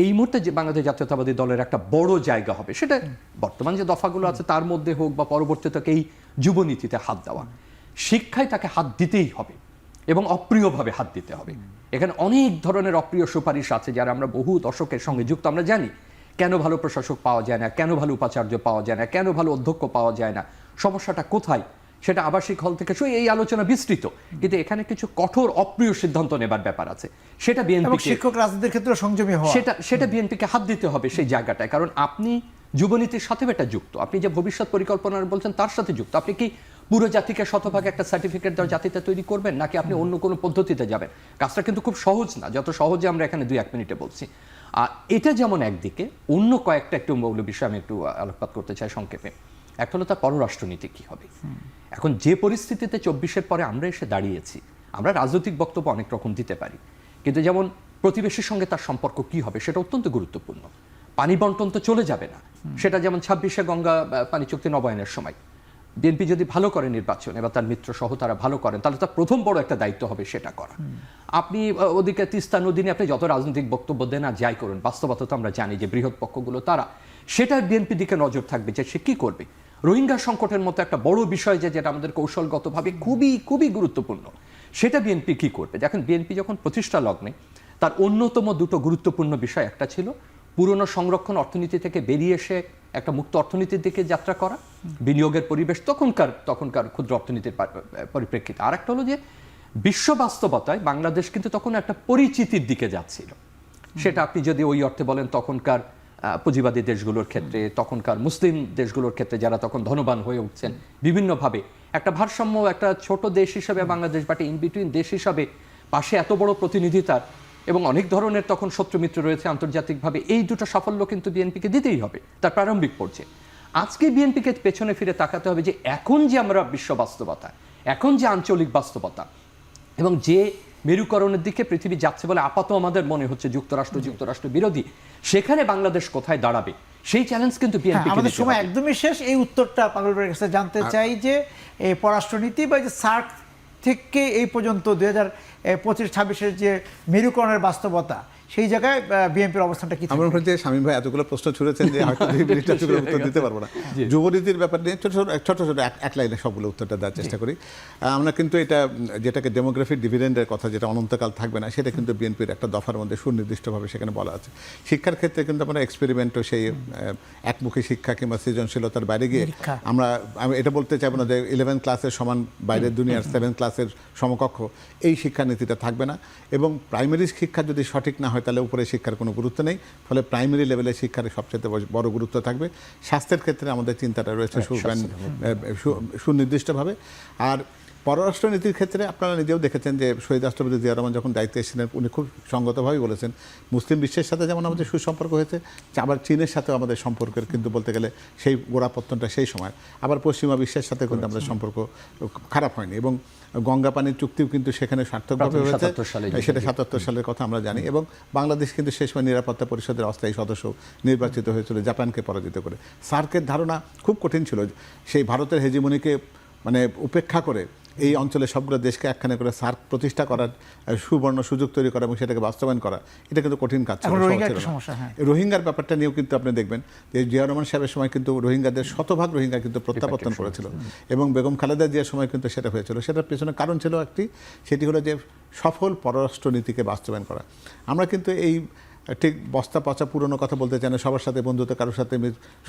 S3: এই মুহূর্তে যে বাংলাদেশ জাতীয়তাবাদী দলের একটা বড় জায়গা হবে, সেটা বর্তমান যে দফাগুলো আছে তার মধ্যে হোক বা পরবর্তীতে এই যুবনীতিতে হাত দেওয়া। শিক্ষায় তাকে হাত দিতেই হবে এবং অপ্রিয়ভাবে হাত দিতে হবে। এখানে অনেক ধরনের অপ্রিয় সুপারিশ আছে যারা আমরা বহু দশকের সঙ্গে যুক্ত। আমরা জানি কেন ভালো প্রশাসক পাওয়া যায় না, কেন ভালো উপাচার্য পাওয়া যায় না, কেন ভালো অধ্যক্ষ পাওয়া যায় না, সমস্যাটা কোথায়, সেটা আবাসিক হল থেকে এই আলোচনা বিস্তৃত। কিন্তু এখানে কিছু কঠোর অপ্রিয় সিদ্ধান্ত নেবার ব্যাপার আছে, সেটা বিএনপি
S1: শিক্ষক রাজনীতির ক্ষেত্রে সংযমী হওয়া,
S3: সেটা বিএনপিকে হাত দিতে হবে সেই জায়গাটায়। কারণ আপনি যুবনীতির সাথে এটা যুক্ত, আপনি যে ভবিষ্যৎ পরিকল্পনা বলছেন তার সাথে যুক্ত। আপনি কি পুরো জাতিকে শতভাগ একটা সার্টিফিকেট দেওয়া জাতিতে তৈরি করবেন, নাকি আপনি অন্য কোনো পদ্ধতিতে যাবেন? কাজটা কিন্তু খুব সহজ না, যত সহজে আমরা এখানে 2-1 মিনিটে বলছি। আর এটা যেমন একদিকে, অন্য কয়েকটা একটু মৌল বিষয় আমি একটু আলোকপাত করতে চাই সংক্ষেপে।
S4: একটা হলো তার পররাষ্ট্রনীতি কি হবে। এখন যে পরিস্থিতিতে 24-এর পরে আমরা এসে দাঁড়িয়েছি, আমরা রাজনৈতিক বক্তব্য অনেক রকম দিতে পারি, কিন্তু যেমন প্রতিবেশীর সঙ্গে তার সম্পর্ক কি হবে সেটা অত্যন্ত গুরুত্বপূর্ণ। পানি বন্টন তো চলে যাবে না, সেটা যেমন 26-এ গঙ্গা পানি চুক্তি নবায়নের সময় বিএনপি যদি ভালো করে নির্বাচন এবার তার মিত্র সহ তারা ভালো করেন, তাহলে তার প্রথম বড় একটা দায়িত্ব হবে সেটা করা। আপনি ওদিকে তিস্তা নদী নিয়ে আপনি যত রাজনৈতিক বক্তব্য দেন আর যাই করুন, বাস্তবতা তো আমরা জানি যে বৃহৎ পক্ষগুলো তারা সেটা বিএনপি দিকে নজর থাকবে যে সে কি করবে। রোহিঙ্গা সংকটের মতো একটা বড় বিষয় যেটা আমাদের কৌশলগতভাবে খুবই খুবই গুরুত্বপূর্ণ, সেটা বিএনপি কি করবে। দেখেন বিএনপি যখন প্রতিষ্ঠা লগ্নে তার অন্যতম দুটো গুরুত্বপূর্ণ বিষয়, একটা ছিল পুরনো সংরক্ষণ অর্থনীতি থেকে বেরিয়ে এসে একটা মুক্ত অর্থনীতির দিকে যাত্রা করা, বিনিয়োগের পরিবেশ তখনকার ক্ষুদ্র অর্থনীতির পরিপ্রেক্ষিতে। আর একটা হলো যে বিশ্ব বাস্তবতায় বাংলাদেশ কিন্তু তখন একটা পরিচিতির দিকে যাচ্ছিল। সেটা আপনি যদি ওই অর্থে বলেন তখনকার পুঁজিবাদী দেশগুলোর ক্ষেত্রে, তখনকার মুসলিম দেশগুলোর ক্ষেত্রে যারা তখন ধনবান হয়ে উঠছেন বিভিন্নভাবে, একটা ভারসাম্য, একটা ছোট দেশ হিসাবে বাংলাদেশ বাট ইন বিটুইন দেশ হিসাবে পাশে এত বড় প্রতিনিধিতার এবং অনেক ধরনের তখন শত্রুমিত্র রয়েছে আন্তর্জাতিকভাবে, এই দুটো সাফল্য কিন্তু বিএনপিকে দিতেই হবে তার প্রারম্ভিক পর্যায়ে। আজকে বিএনপিকে পেছনে ফিরে তাকাতে হবে যে এখন যে আমরা বিশ্ব বাস্তবতা, এখন যে আঞ্চলিক বাস্তবতা এবং যে মেরুকরণের দিকে পৃথিবী যাচ্ছে বলে আপাতত আমাদের মনে হচ্ছে যুক্তরাষ্ট্র বিরোধী, সেখানে বাংলাদেশ কোথায় দাঁড়াবে সেই চ্যালেঞ্জ কিন্তু বিএনপি।
S1: আমাদের সময় একদমই শেষ। এই উত্তরটা পাগল ভাইয়ের কাছে জানতে চাই যে এই পররাষ্ট্রনীতি বা যে সার্ক থেকে এই পর্যন্ত 2025-26-এর যে মেরুকরণের বাস্তবতা, সেই জায়গায় বিএনপির অবস্থানটা কি?
S2: আমার মনে হয় যে শামীম ভাই এতগুলো প্রশ্ন ছুড়েছেন যে হয়তো 2 মিনিট উত্তর দিতে পারবো না। যুবনীতির ব্যাপার নিয়ে ছোট ছোট এক লাইনে সবগুলো উত্তরটা দেওয়ার চেষ্টা করি। আমরা কিন্তু এটা যেটাকে ডেমোগ্রাফিক ডিভিডেন্ডের কথা, যেটা অনন্তকাল থাকবে না, সেটা কিন্তু বিএনপির একটা দফার মধ্যে সুনির্দিষ্টভাবে সেখানে বলা আছে। শিক্ষার ক্ষেত্রে কিন্তু আমরা এক্সপেরিমেন্টও সেই একমুখী শিক্ষা কিংবা সৃজনশীলতার বাইরে গিয়ে আমি এটা বলতে চাইবো না যে 11 ক্লাসের সমান বাইরের দুনিয়ার 7 ক্লাসের সমকক্ষ, এই শিক্ষানীতিটা থাকবে না। এবং প্রাইমারি শিক্ষা যদি সঠিক না হয় তাহলে উপরে শিক্ষার কোনো গুরুত্ব নেই, ফলে প্রাইমারি লেভেলের শিক্ষার সবচেয়ে বড় গুরুত্ব থাকবে। স্বাস্থ্যের ক্ষেত্রে আমাদের চিন্তাটা রয়েছে সুনির্দিষ্টভাবে। আর পররাষ্ট্রনীতির ক্ষেত্রে আপনারা নিজেও দেখেছেন যে শহীদ রাষ্ট্রপতি জিয়া রহমান যখন দায়িত্বে এসেছিলেন উনি খুব সঙ্গতভাবেই বলেছেন মুসলিম বিশ্বের সাথে যেমন আমাদের সুসম্পর্ক হয়েছে, আবার চীনের সাথেও আমাদের সম্পর্কের কিন্তু বলতে গেলে সেই গোড়াপত্তনটা সেই সময়, আবার পশ্চিমা বিশ্বের সাথে কিন্তু আমাদের সম্পর্ক খারাপ হয়নি। এবং গঙ্গা পানির চুক্তিও কিন্তু সেখানে সার্থকভাবে হয়েছে, সেটা 77 সালের কথা আমরা জানি। এবং বাংলাদেশ কিন্তু সেই সময় নিরাপত্তা পরিষদের অস্থায়ী সদস্য নির্বাচিত হয়েছিল জাপানকে পরাজিত করে। সার্কের ধারণা খুব কঠিন ছিল, সেই ভারতের হেজিমনিকে মানে উপেক্ষা করে এই অঞ্চলে সবগুলো দেশকে একখানে করে সার্ক প্রতিষ্ঠা করার সুবর্ণ সুযোগ তৈরি করা এবং সেটাকে বাস্তবায়ন করা, এটা কিন্তু কঠিন কাজ ছিল। রোহিঙ্গার ব্যাপারটা নিয়েও কিন্তু আপনি দেখবেন যে জিয়া রহমান সাহেবের সময় কিন্তু রোহিঙ্গাদের শতভাগ রোহিঙ্গা কিন্তু প্রত্যাবর্তন করেছিল এবং বেগম খালেদা জিয়ার সময় কিন্তু সেটা হয়েছিল। সেটার পেছনে কারণ ছিল একটি, সেটি হলো যে সফল পররাষ্ট্রনীতিকে বাস্তবায়ন করা। আমরা কিন্তু এই ঠিক বস্তা পচা পুরনো কথা বলতে চাই না, সবার সাথে বন্ধুত্ব, কারোর সাথে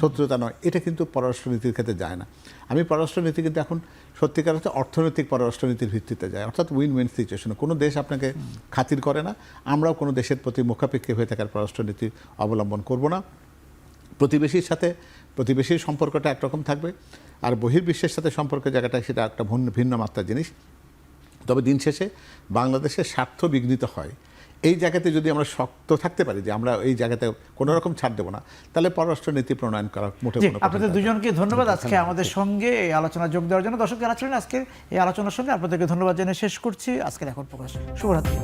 S2: শত্রুতা নয়, এটা কিন্তু পররাষ্ট্রনীতির ক্ষেত্রে যায় না। আমি পররাষ্ট্রনীতি কিন্তু এখন সত্যিকার হচ্ছে অর্থনৈতিক পররাষ্ট্রনীতির ভিত্তিতে যায়, অর্থাৎ উইন উইন সিচুয়েশনে। কোনো দেশ আপনাকে খাতির করে না, আমরাও কোনো দেশের প্রতি মুখাপেক্ষী হয়ে থাকার পররাষ্ট্রনীতি অবলম্বন করব না। প্রতিবেশীর সম্পর্কটা একরকম থাকবে, আর বহির্বিশ্বের সাথে সম্পর্কের জায়গাটা সেটা একটা ভিন্ন মাত্রার জিনিস। তবে দিন শেষে বাংলাদেশের স্বার্থ বিঘ্নিত হয়, এই জায়গাতে যদি আমরা শক্ত থাকতে পারি যে আমরা এই জায়গাতে কোনো রকম ছাড় দেবো না, তাহলে পররাষ্ট্রনীতি প্রণয়ন করা মোটেও কোনো।
S1: আপনাদের দুজনকে ধন্যবাদ আজকে আমাদের সঙ্গে এই আলোচনা যোগ দেওয়ার জন্য। দর্শক যারা ছিলেন আজকে এই আলোচনার সঙ্গে আপনাদেরকে ধন্যবাদ জানিয়ে শেষ করছি আজকের এখন প্রকাশ। শুভরাত্রি।